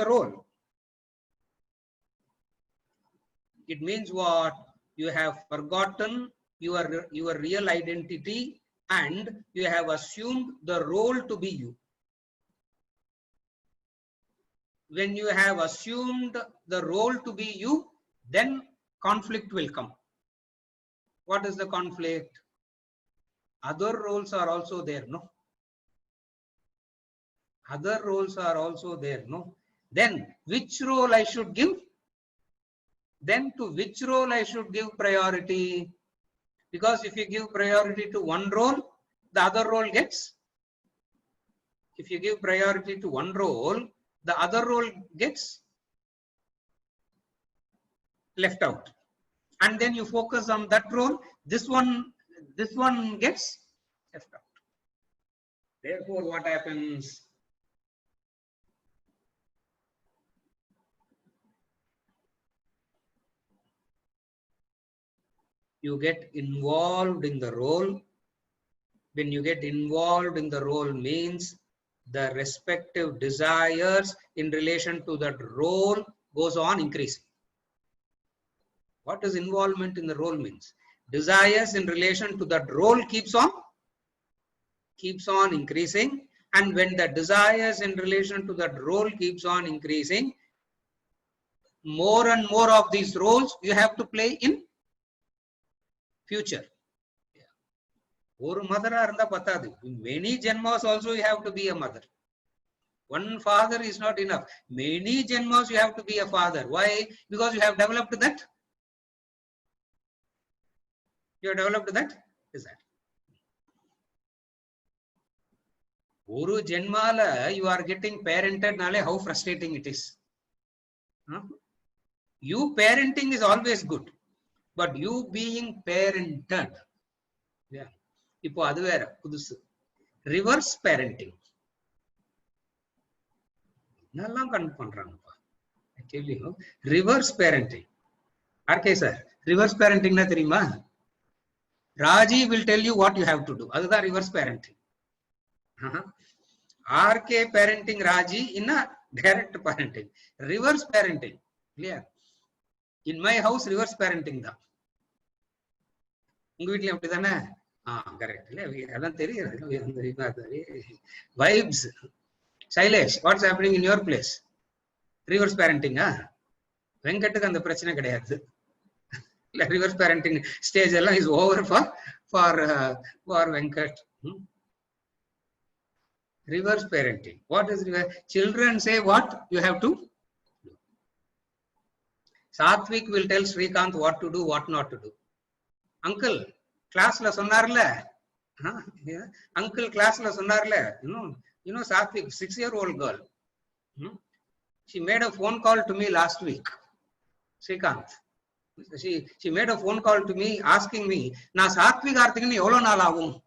role. It means what? You have forgotten your real identity and you have assumed the role to be you. When you have assumed the role to be you, then conflict will come. What is the conflict? Other roles are also there, no? Other roles are also there, no? Then which role I should give? Then to which role I should give priority? Because if you give priority to one role, the other role gets. If you give priority to one role, the other role gets left out. And then you focus on that role, this one gets left out. Therefore, what happens? You get involved in the role. When you get involved in the role means the respective desires in relation to that role goes on increasing. What does involvement in the role means? Desires in relation to that role keeps on increasing, and when the desires in relation to that role keeps on increasing, more and more of these roles you have to play in future. Or mother aranda patadu. Many janmas also you have to be a mother. One father is not enough. Many janmas you have to be a father. Why? Because you have developed that. You have developed that desire. Oru janmala you are getting parented nale, how frustrating it is. Huh? You parenting is always good, but you being parented. Yeah. Ipo adu vera pudusu. Reverse parenting. Nallam kan pandranga. I tell you, reverse parenting. RK sir, reverse parenting na theriyuma? Raji will tell you what you have to do. That's the reverse parenting. RK parenting Raji in a direct parenting. Reverse parenting. Clear? In my house, reverse parenting da. Unga veetla appadana? Correct. Vibes. Shailesh, what's happening in your place? Reverse parenting, Venkattukku andha prachana kedaiyadhu. reverse parenting stage is over for Venkat. Reverse parenting. What is reverse? Children say what you have to do. Satvik will tell Srikanth what to do, what not to do. Uncle, class la sonnarla. Uncle, class la sonnarla. You know Satvik, 6-year-old girl. She made a phone call to me last week. Srikanth. She made a phone call to me asking me, "Na Satvik arthikku evlo naal agum?"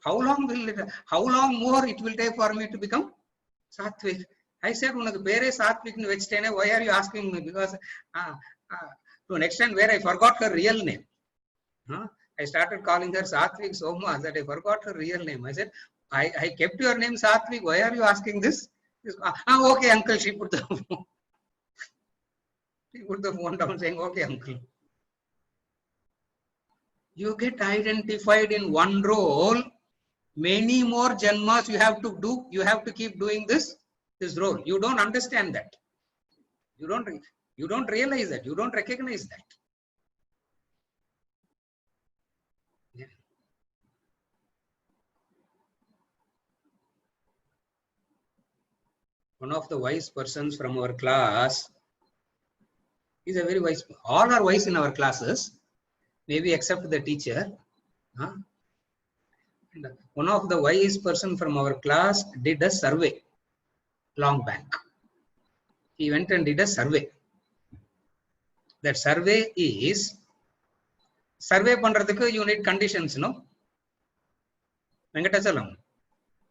How long more it will take for me to become Satvik? I said, "Unakku pere Satvik nu vechitene, why are you asking me?" Because to an extent where I forgot her real name. I started calling her Satvik so much that I forgot her real name. I said, I kept your name Satvik. Why are you asking this? Okay, uncle. She put the phone down saying, "Okay, uncle." You get identified in one role. Many more janmas you have to do. You have to keep doing this role. You don't understand that. You don't realize that. You don't recognize that. Yeah. One of the wise persons from our class is a very wise. All are wise in our classes, maybe except the teacher. And one of the wise person from our class did a survey long back. He went and did a survey. That survey is survey pandradhukku you need conditions, no? Venkatachalam,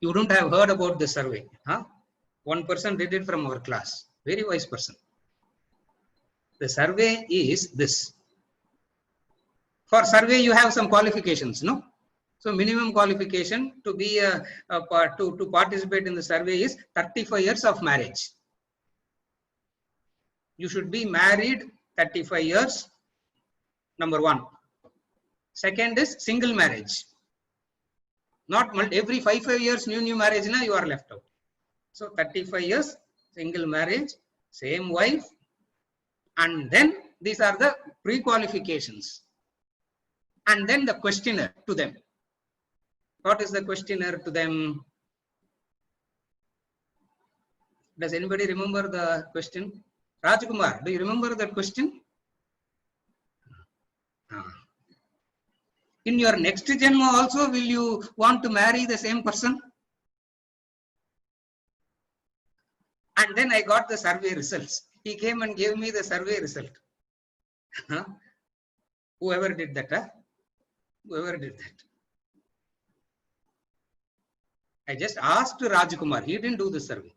you don't have heard about the survey. One person did it from our class. Very wise person. The survey is this. For survey, you have some qualifications, no? So minimum qualification to be to participate in the survey is 35 years of marriage. You should be married 35 years. Number one. Second is single marriage. Not every 5 years new marriage, na you are left out. So 35 years single marriage, same wife, and then these are the pre-qualifications. And then the questionnaire to them. What is the questionnaire to them? Does anybody remember the question? Rajkumar, do you remember that question? In your next janma also, will you want to marry the same person? And then I got the survey results. He came and gave me the survey result. Whoever did that, whoever did that. I just asked Rajkumar. He didn't do the survey.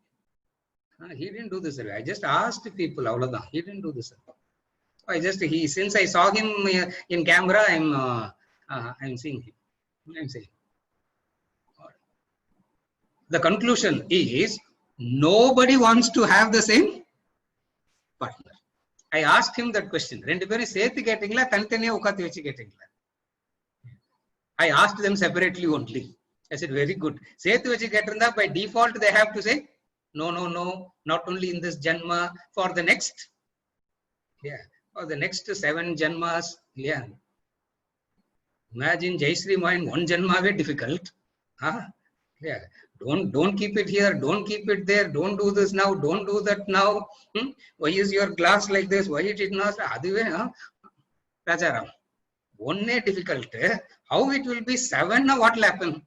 He didn't do the survey. I just asked people. He didn't do the survey. Since I saw him in camera, I'm seeing him. I'm saying. The conclusion is nobody wants to have the same partner. I asked him that question. I asked them separately only. I said, very good. By default, they have to say, no, not only in this janma, for the next, for the next 7 janmas, Imagine Jayshree mind 1 janma very difficult. Don't keep it here, don't keep it there, don't do this now, don't do that now. Why is your glass like this? Why it is not? Rajaram. 1 difficult. How it will be 7? Now what will happen?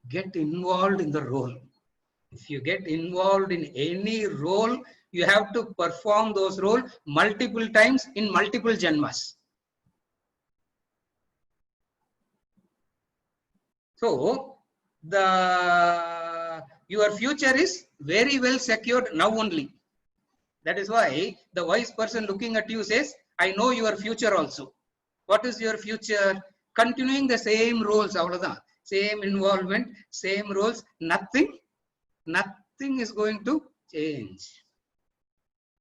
Get involved in the role. If you get involved in any role, you have to perform those roles multiple times in multiple janmas. So your future is very well secured now only. That is why the wise person looking at you says, I know your future also. What is your future? Continuing the same roles, same involvement, same roles, nothing is going to change.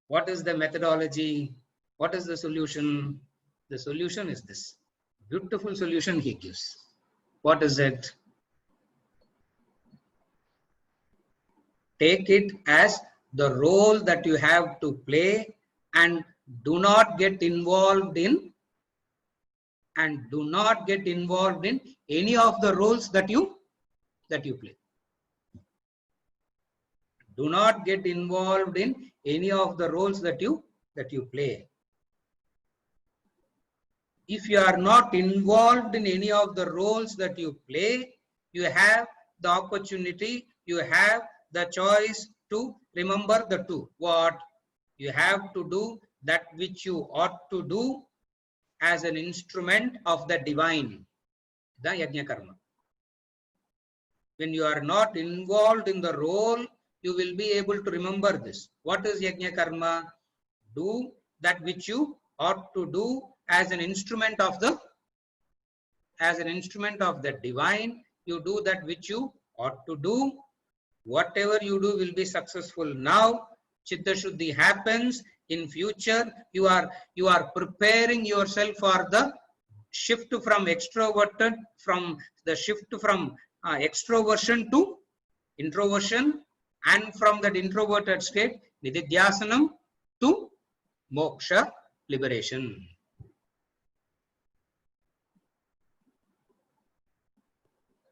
What is the methodology? What is the solution? The solution is this. Beautiful solution he gives. What is it? Take it as the role that you have to play, and do not get involved in any of the roles that you play. Do not get involved in any of the roles that you play. If you are not involved in any of the roles that you play, you have the opportunity, you have the choice to remember the two. What? You have to do that which you ought to do as an instrument of the divine, the yajna karma. When you are not involved in the role, you will be able to remember this. What is yajna karma? Do that which you ought to do as an instrument of the divine. You do that which you ought to do. Whatever you do will be successful now. Chitta Shuddhi happens. In future, you are preparing yourself for the shift from extroverted, from the shift from extroversion to introversion, and from that introverted state, nididhyasanam, to moksha, liberation.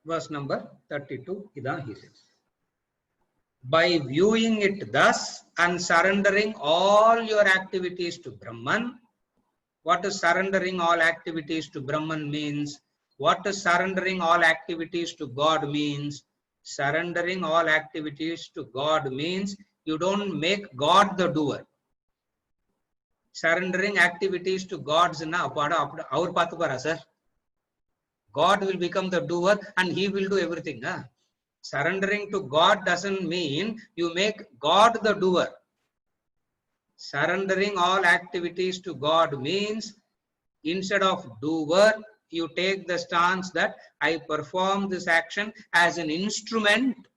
Verse number 32, Ida he says, by viewing it thus and surrendering all your activities to Brahman. What is surrendering all activities to Brahman means? What is surrendering all activities to God means? Surrendering all activities to God means you don't make God the doer. Surrendering activities to God's na our pathupara, sir. God will become the doer and he will do everything. Surrendering to God doesn't mean you make God the doer. Surrendering all activities to God means instead of doer, you take the stance that I perform this action as an instrument.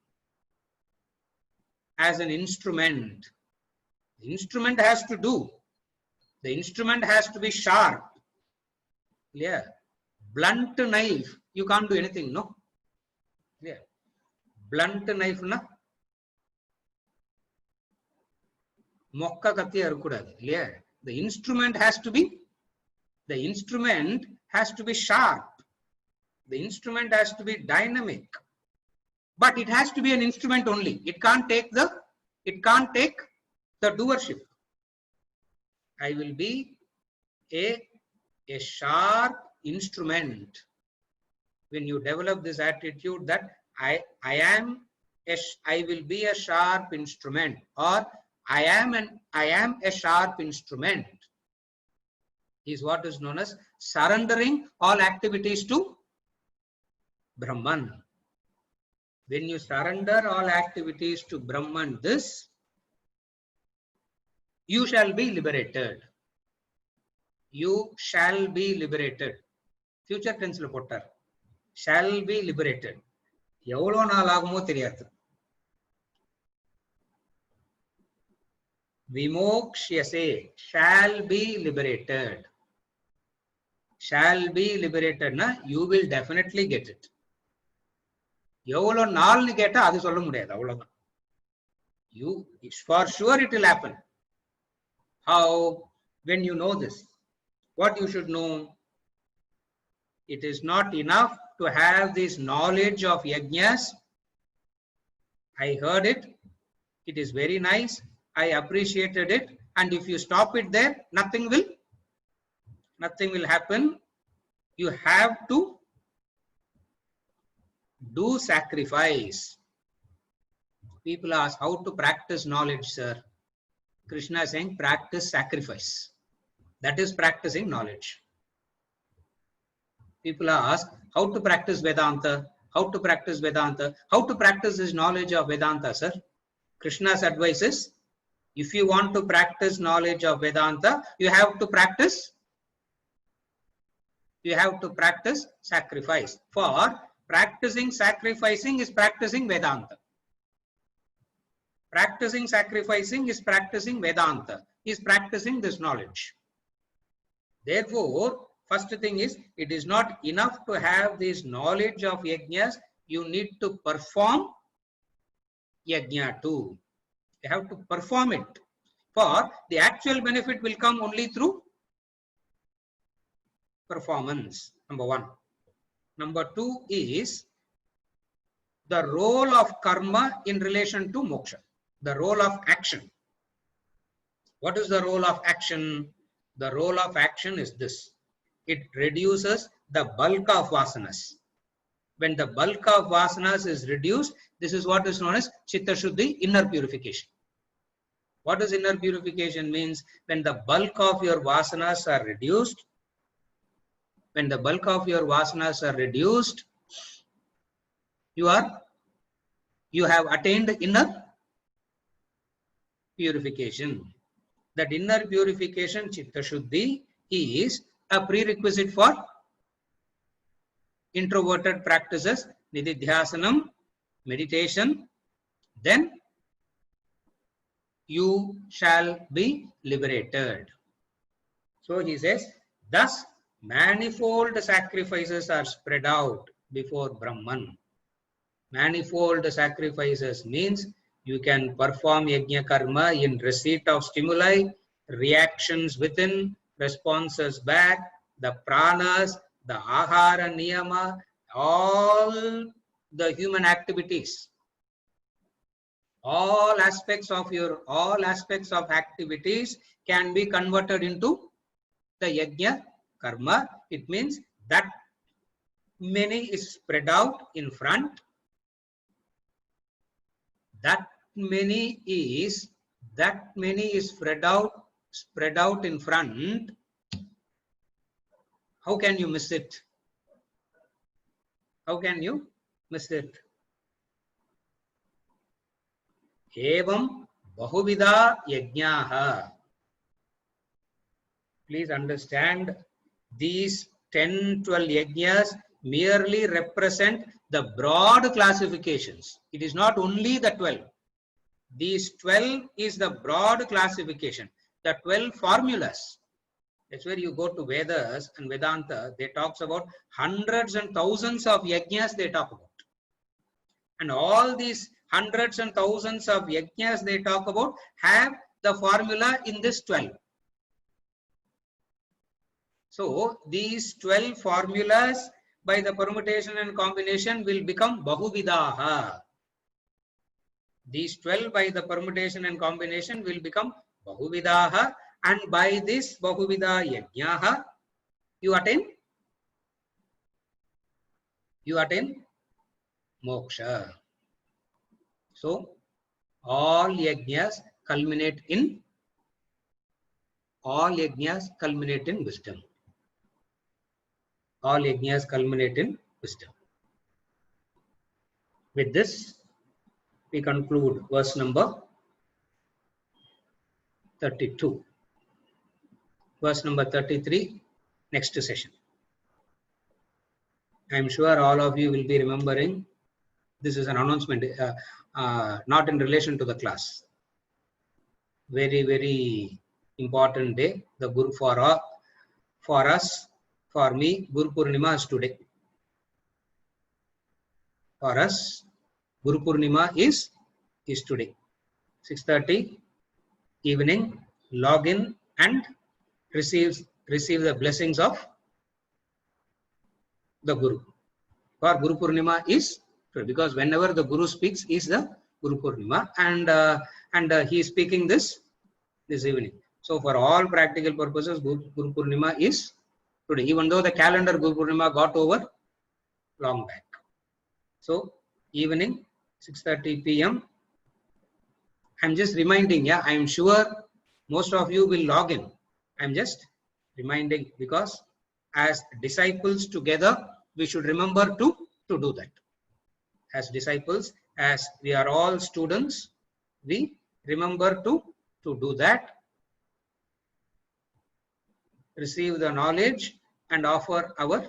As an instrument. The instrument has to do. The instrument has to be sharp. Yeah. Blunt knife, you can't do anything, no? Yeah. Blunt knife, na? Mokka katti arukudadu. Yeah. The instrument has to be sharp. The instrument has to be dynamic. But it has to be an instrument only. It can't take the doership. I will be a sharp instrument. When you develop this attitude that I will be a sharp instrument, or I am a sharp instrument, is what is known as surrendering all activities to Brahman. When you surrender all activities to Brahman, this, you shall be liberated. You shall be liberated. Future tense lo pottar. Shall be liberated. Evlo naal agumo theriyadu. Vimokshayase, shall be liberated. Shall be liberated, na, you will definitely get it. Evlo naal ni ketta adu solla mudiyadhu, avladhan. You, for sure it will happen. How? When you know this, what you should know? It is not enough to have this knowledge of yajnas. I heard it. It is very nice. I appreciated it. And if you stop it there, nothing will happen. You have to do sacrifice. People ask how to practice knowledge, sir. Krishna is saying practice sacrifice. That is practicing knowledge. People ask how to practice Vedanta. How to practice Vedanta? How to practice this knowledge of Vedanta, sir? Krishna's advice is, if you want to practice knowledge of Vedanta, you have to practice sacrifice. For practicing sacrificing is practicing Vedanta. Practicing sacrificing is practicing Vedanta, is practicing this knowledge. Therefore, first thing is, it is not enough to have this knowledge of yajnas, you need to perform yajna too. You have to perform it. For the actual benefit will come only through performance, number one. Number two is the role of karma in relation to moksha, the role of action. What is the role of action? The role of action is this. It reduces the bulk of vasanas. When the bulk of vasanas is reduced, this is what is known as chitta shuddhi, inner purification. What does inner purification means? When the bulk of your vasanas are reduced, when the bulk of your vasanas are reduced, you have attained inner purification. That inner purification, chitta shuddhi, is a prerequisite for introverted practices, nididhyasanam, meditation. Then you shall be liberated. So he says, thus manifold sacrifices are spread out before Brahman. Manifold sacrifices means you can perform yajna karma in receipt of stimuli, reactions within, responses back, the pranas, the ahara niyama, all the human activities. All aspects of activities can be converted into the yajna karma. It means that many is spread out in front. That many is spread out in front. How can you miss it? How can you miss it? Evam bahuvida yajnaha. Please understand, these 10-12 yajnas merely represent the broad classifications. It is not only the 12. These 12 is the broad classification, the 12 formulas. That's where you go to Vedas and Vedanta, they talks about hundreds and thousands of yajnas they talk about. And all these hundreds and thousands of yajnas they talk about have the formula in this 12. So these 12 formulas by the permutation and combination will become bahuvidaha. These 12 by the permutation and combination will become bahuvidaha, and by this bahuvida yajnaha you attain moksha. So all yajnas culminate in wisdom. All yajnas culminate in wisdom. With this, we conclude verse number 32. Verse number 33, next session. I am sure all of you will be remembering. This is an announcement, not in relation to the class. Very, very important day. The Guru for us, for me, Guru Purnima is today. For us, Guru Purnima is today. 6:30 evening, log in and receive the blessings of the Guru. For Guru Purnima is today, because whenever the Guru speaks is the Guru Purnima, and he is speaking this evening. So for all practical purposes, Guru Purnima is today, even though the calendar Guru Purnima got over long back. So evening 6:30 p.m. I'm just reminding, yeah, I'm sure most of you will log in. I'm just reminding, because as disciples together, we should remember to do that. As disciples, as we are all students, we remember to do that. Receive the knowledge and offer our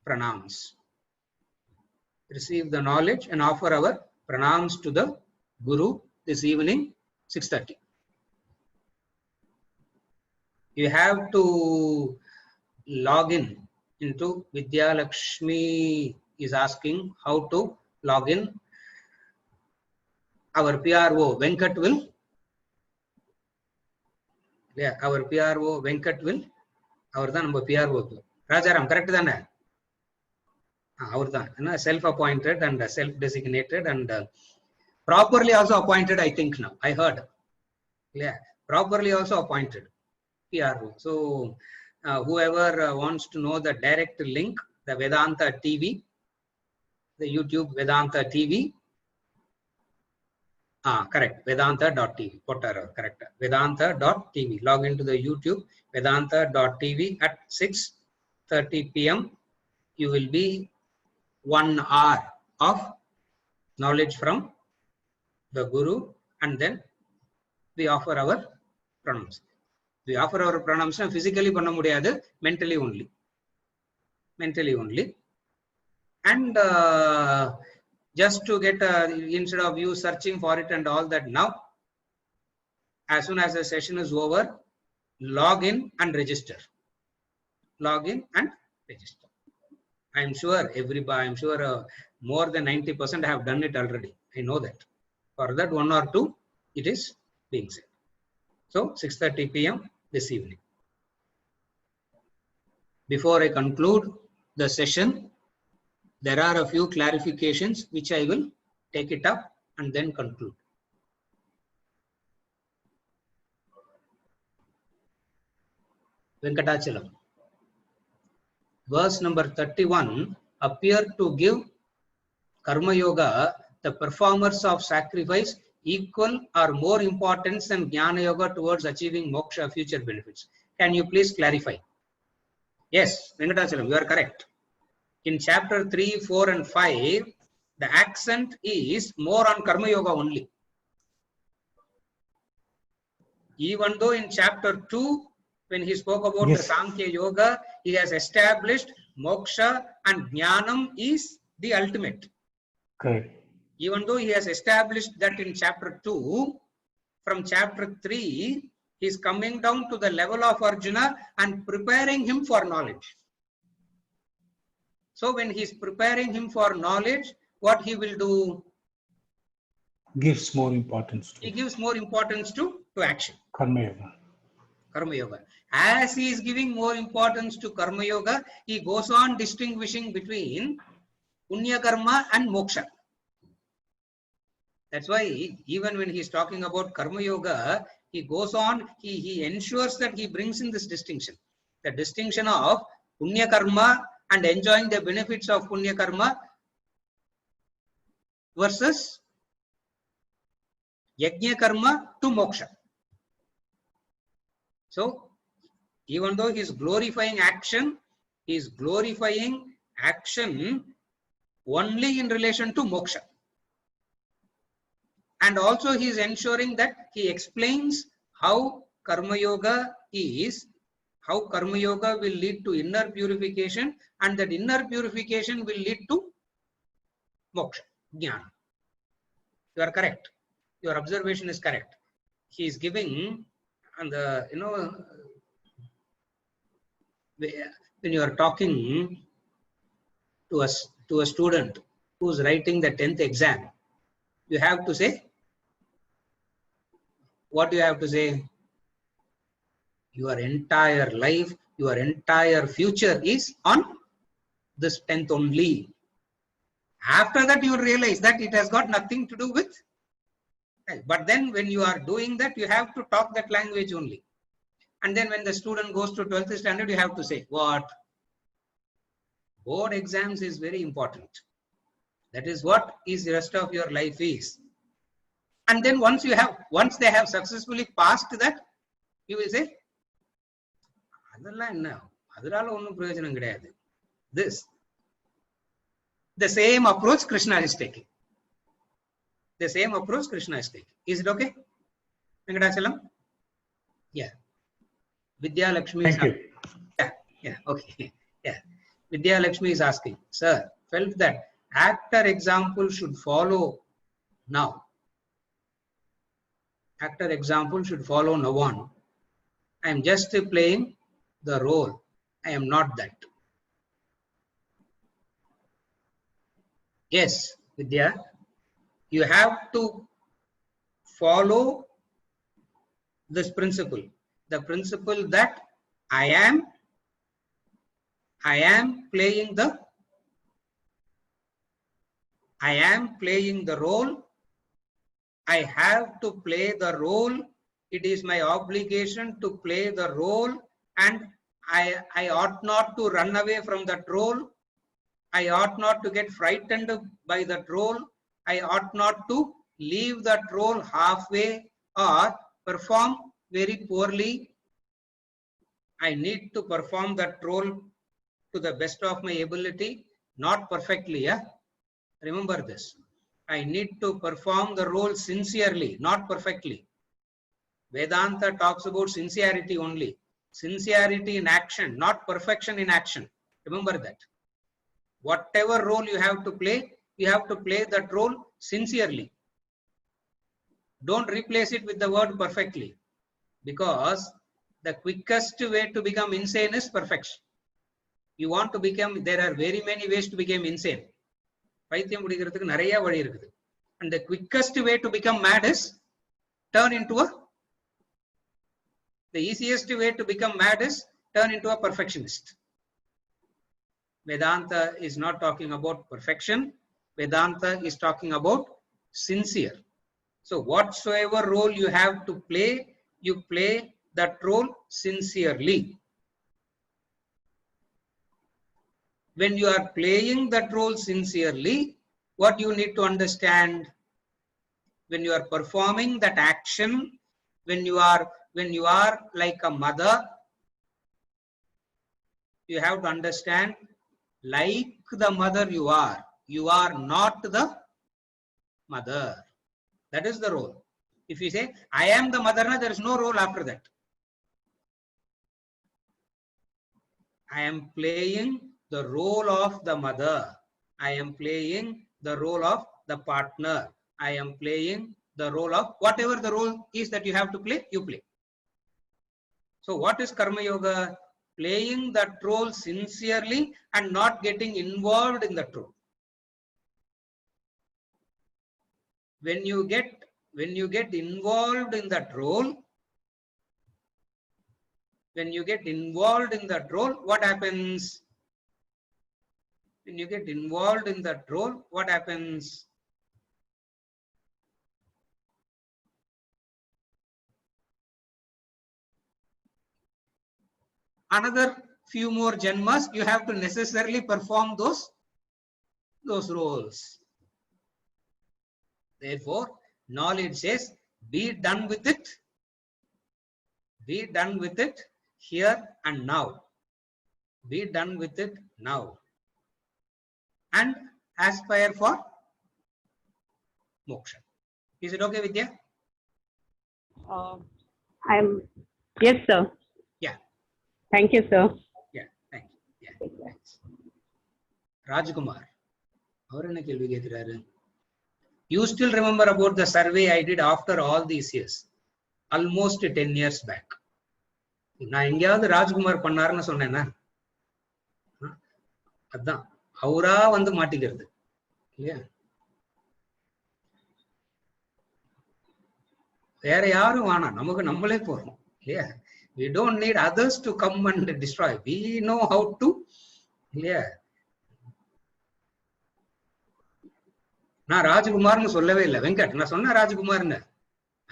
pranams. Receive the knowledge and offer our pranams to the Guru this evening, 6:30. You have to log in into Vidya Lakshmi is asking how to log in. Our PRO Venkat will Yeah, our PRO Venkat will, அவர் தான் நம்ம PRO. Rajaram correct தானே? அவர் தான், self appointed and self designated and properly also appointed, I think now I heard. Yeah, properly also appointed PRO. So whoever wants to know the direct link, the Vedanta TV, the YouTube Vedanta TV, correct, Vedanta.tv, correct, Vedanta.tv. Log into the YouTube Vedanta.tv at 6:30 p.m. You will be 1 hour of knowledge from the Guru, and then we offer our pranams. We offer our pranams physically panna mudiyadu, mentally only. Mentally only. And just to get, instead of you searching for it and all that, now, as soon as the session is over, log in and register. Log in and register. I am sure everybody, I am sure more than 90% have done it already. I know that. For that 1 or 2, it is being said. So 6:30 p.m. this evening. Before I conclude the session, there are a few clarifications which I will take it up and then conclude. Venkatachalam. Verse number 31 appear to give Karma Yoga, the performers of sacrifice, equal or more importance than Jnana Yoga towards achieving moksha, future benefits. Can you please clarify? Yes, Venkatachalam, you are correct. In chapter 3, 4 and 5, the accent is more on Karma Yoga only. Even though in chapter 2, when he spoke about the Sankhya Yoga, he has established moksha and Jnanam is the ultimate. Correct. Even though he has established that in chapter 2, from chapter 3, he is coming down to the level of Arjuna and preparing him for knowledge. So when he is preparing him for knowledge, what he will do? Gives more importance to. He gives more importance to action. Karma Yoga. Karma Yoga. As he is giving more importance to Karma Yoga, he goes on distinguishing between Punya Karma and Moksha. That's why even when he is talking about Karma Yoga, he goes on, he ensures that he brings in this distinction. The distinction of Punya Karma and enjoying the benefits of Punya Karma versus Yajna Karma to Moksha. So, even though he is glorifying action, he is glorifying action only in relation to moksha. And also he is ensuring that he explains how Karma Yoga is, how Karma Yoga will lead to inner purification, and that inner purification will lead to moksha, jnana. You are correct. Your observation is correct. He is giving, and when you are talking to a student who is writing the 10th exam, you have to say, what do you have to say? Your entire life, your entire future is on this 10th only. After that, you will realize that it has got nothing to do with. But then when you are doing that, you have to talk that language only. And then when the student goes to 12th standard, you have to say, what? Board exams is very important. That is what is the rest of your life is. And then once they have successfully passed that, you will say, this. The same approach Krishna is taking. The same approach Krishna is taking. Is it okay? Venkatachalam? Yeah. Vidya Lakshmi is asking. Yeah, okay. Yeah. Vidya Lakshmi is asking, sir, felt that actor example should follow now. Actor example should follow now on. I am just playing the role. I am not that. Yes, Vidya, you have to follow this principle. the principle that I am playing the role. I have to play the role. It is my obligation to play the role, and I ought not to run away from that role. I ought not to get frightened by that role. I ought not to leave that role halfway or perform very poorly. I need to perform that role to the best of my ability, not perfectly. Yeah? Remember this. I need to perform the role sincerely, not perfectly. Vedanta talks about sincerity only. Sincerity in action, not perfection in action. Remember that. Whatever role you have to play that role sincerely. Don't replace it with the word perfectly, because the quickest way to become insane is perfection. You want to become, there are very many ways to become insane. And the quickest way to become mad is turn into a, the easiest way to become mad is turn into a perfectionist. Vedanta is not talking about perfection. Vedanta is talking about sincere. So whatsoever role you have to play, you play that role sincerely. When you are playing that role sincerely, what you need to understand, when you are performing that action, when you are like a mother, you have to understand, like the mother you are not the mother. That is the role. If you say, I am the mother, there is no role after that. I am playing the role of the mother. I am playing the role of the partner. I am playing the role of whatever the role is that you have to play, you play. So what is Karma Yoga? Playing that role sincerely and not getting involved in that role. When you get involved in that role, what happens? When you get involved in that role, what happens? Another few more janmas, you have to necessarily perform those roles. Therefore, knowledge says, be done with it. Be done with it here and now. Be done with it now. And aspire for moksha. Is it okay, Vidya? Yes, sir. Yeah. Thank you, sir. Yeah, thank you. Yeah, thanks. Rajkumar. You still remember about the survey I did after all these years? Almost 10 years back. நான் எங்கயாவது ராஜ்குமார் பண்ணாருன்னு சொன்னேன்னா அதான் அவரா வந்து மாட்டிக்கிறது இல்லையா? வேற யாரும் வேணாம், நமக்கு நம்மளே போறோம் இல்லையா? We don't need others to come and destroy. We know how to, இல்லையா? நான் ராஜ்குமார்னு சொல்லவே இல்லை வெங்கட், நான் சொன்ன ராஜ்குமார்னு.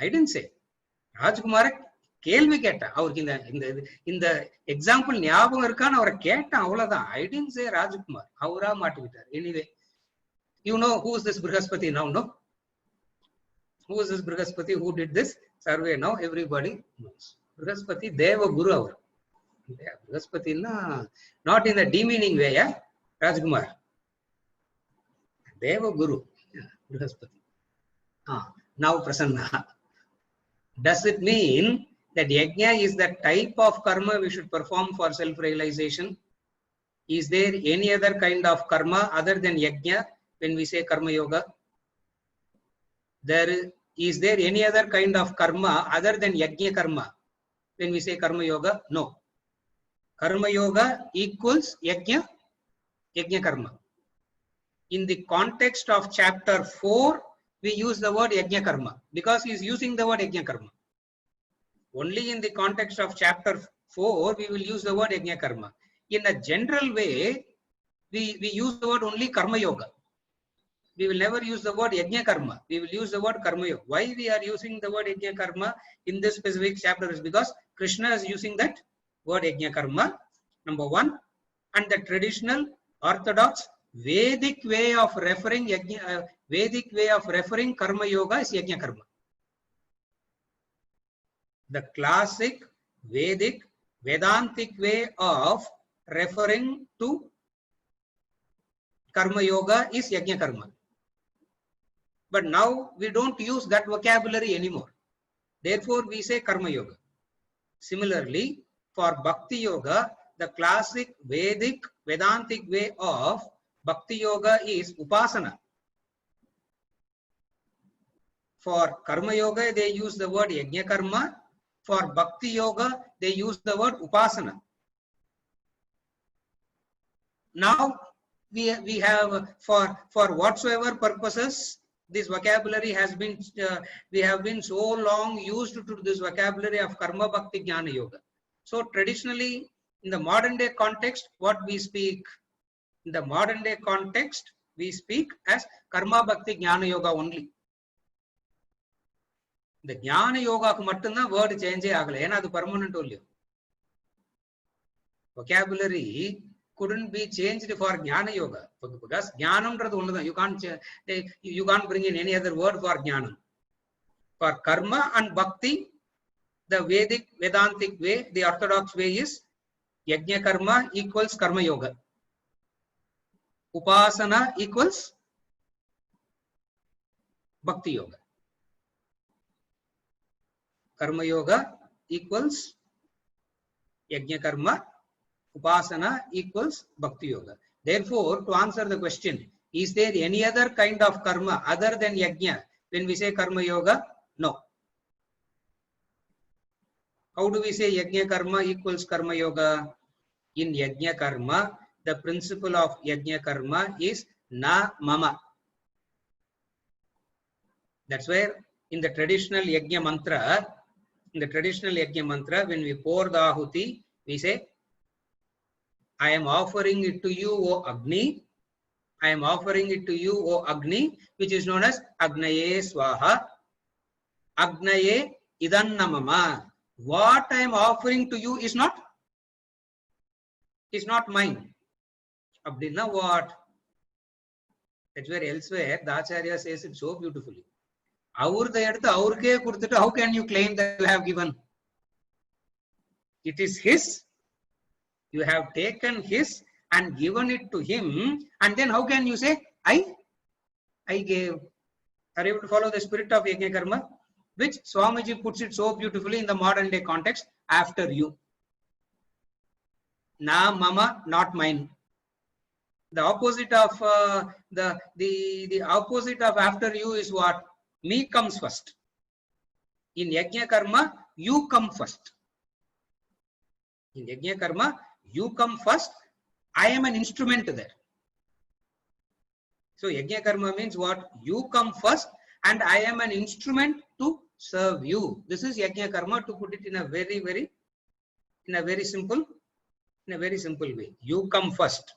I didn't say. ராஜ்குமார கேள்வி கேட்டேன், அவருக்கு இந்த எக்ஸாம்பிள் ஞாபகம் இருக்கான்னு அவரை கேட்டேன், அவ்வளவுதான். I didn't say Rajkumar. அவரா மாட்டிக்கிட்டார். Anyway, you know who is this Brihaspati now, no? Who is this Brihaspati who did this survey now? Everybody knows. Brihaspati Deva Guru our. Brihaspati not in the demeaning way, yeah? Rajkumar. Deva Guru. Yeah, Brihaspati. Now Prasanna. Does it mean that yajna is the type of karma we should perform for self-realization? Is there any other kind of karma other than yajna when we say karma yoga? Is there any other kind of karma other than yajna karma when we say karma yoga? No. Karma yoga equals yajna karma. In the context of chapter 4, we use the word yajna karma because he is using the word yajna karma. Only in the context of chapter 4, we will use the word Yajna Karma. In a general way, we use the word only Karma Yoga. We will never use the word Yajna Karma. We will use the word Karma Yoga. Why we are using the word Yajna Karma in this specific chapter is because Krishna is using that word Yajna Karma, number one. And the traditional orthodox Vedic way of referring Vedic way of referring Karma Yoga is Yajna Karma. The classic Vedic Vedantic way of referring to Karma Yoga is Yajna Karma. But now we don't use that vocabulary anymore. Therefore, we say Karma Yoga. Similarly, for Bhakti Yoga, the classic Vedic Vedantic way of Bhakti Yoga is Upasana. For Karma Yoga, they use the word Yajna Karma. For Bhakti Yoga, they use the word Upasana. Now, we have for whatsoever purposes, this vocabulary has been, we have been so long used to this vocabulary of Karma Bhakti Jnana Yoga. So traditionally, in the modern day context, what we speak, in the modern day context, we speak as Karma Bhakti Jnana Yoga only. The Jnana Yoga ku mattumna word change agala. Ena adu permanent only. Vocabulary couldn't be changed for Jnana Yoga because Jnanam radu onnada. You can't bring in any other word for Jnanam. For Karma and Bhakti, the Vedic Vedantic way, the orthodox way is Yajna Karma equals Karma Yoga. Upasana equals Bhakti Yoga. Karma Yoga equals Yajna Karma. Upasana equals Bhakti Yoga. Therefore, to answer the question, is there any other kind of karma other than Yajna when we say Karma Yoga? No. How do we say Yajna Karma equals Karma Yoga? In Yajna Karma, the principle of Yajna Karma is Na Mama. That's where in the traditional Yajna Mantra, when we pour the Ahuti, we say, I am offering it to you, O Agni. I am offering it to you, O Agni, which is known as Agnaye Swaha. Agnaye Idannamama. What I am offering to you is not mine. Abdinna what? That's where elsewhere the Acharya says it so beautifully. How can you claim that you have given? It is his. You have taken his and given it to him, and then how can you say, I gave? Are you able to follow the spirit of Yajna Karma? Which Swamiji puts it so beautifully in the modern day context, after you. Na mama, not mine. The opposite of the opposite of after you is what? Me comes first. In Yajna Karma, you come first. In Yajna Karma, you come first. I am an instrument there. So Yajna Karma means what? You come first and I am an instrument to serve you. This is Yajna Karma, to put it in a very simple way. You come first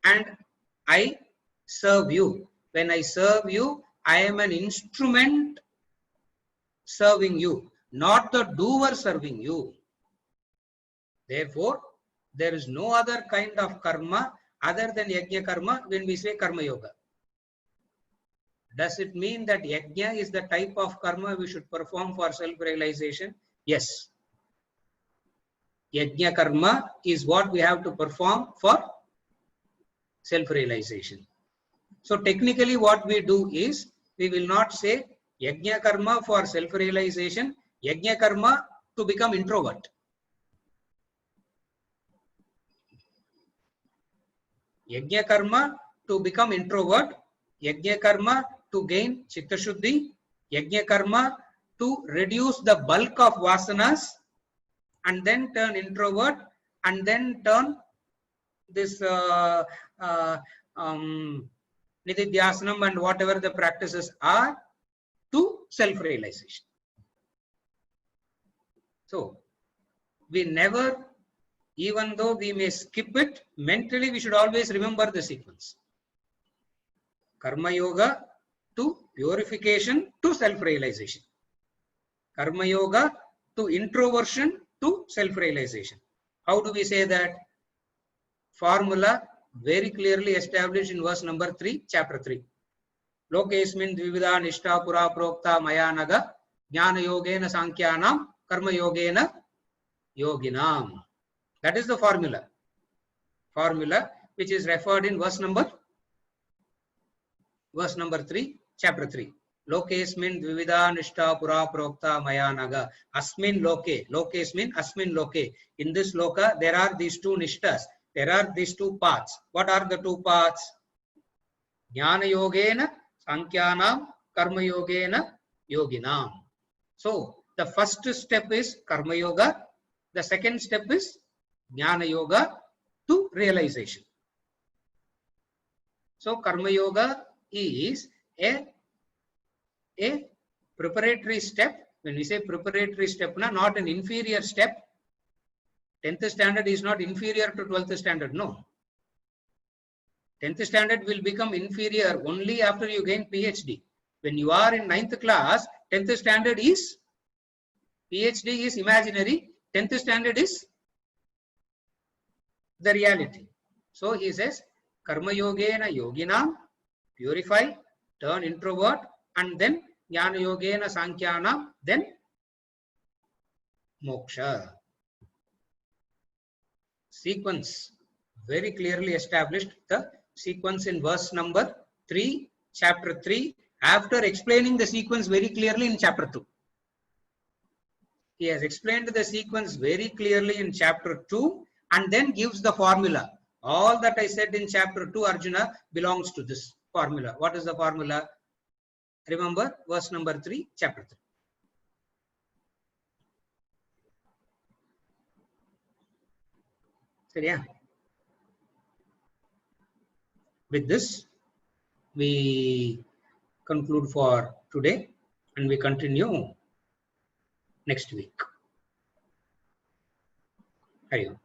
and I serve you. When I serve you, I am an instrument serving you, not the doer serving you. Therefore, there is no other kind of karma other than Yajna Karma when we say Karma Yoga. Does it mean that Yajna is the type of karma we should perform for self-realization? Yes. Yajna Karma is what we have to perform for self-realization. So technically what we do is, we will not say Yajna Karma for self-realization, Yajna Karma to become introvert. Yajna Karma to become introvert, Yajna Karma to gain Chitta Shuddhi, Yajna Karma to reduce the bulk of vasanas and then turn introvert and then turn this Nididhyasanam and whatever the practices are to self-realization. So we never, even though we may skip it, mentally we should always remember the sequence. Karma Yoga to purification to self-realization. Karma Yoga to introversion to self-realization. How do we say that? Formula very clearly established in verse number 3, chapter 3. Lokesmin dvivida nishta pura prokta maya naga jnana yogena sankyanam karma yogena yoginam. That is the formula. Formula which is referred in verse number 3, chapter 3. Lokesmin dvivida nishta pura prokta maya naga. Asmin loke. Lokesmin asmin loke. In this loka there are these two nishtas. There are these two paths. What are the two paths? Jnana yogena sankyanam karma yogena yoginam. So the first step is karma yoga. The second step is jnana yoga to realization. So karma yoga is a preparatory step. When we say preparatory step, not an inferior step. 10th standard is not inferior to 12th standard. No. 10th standard will become inferior only after you gain PhD. When you are in 9th class, 10th standard is, PhD is imaginary, 10th standard is the reality. So he says, Karma Yogena Yoginam, purify, turn introvert, and then Jnana Yogena Sankyanam, then Moksha. Sequence very clearly established, the sequence in verse number 3, chapter 3, after explaining the sequence very clearly in chapter 2. He has explained the sequence very clearly in chapter 2 and then gives the formula. All that I said in chapter 2, Arjuna, belongs to this formula. What is the formula? Remember verse number 3, chapter 3. Seriya? With this, we conclude for today and we continue next week. Hari Om.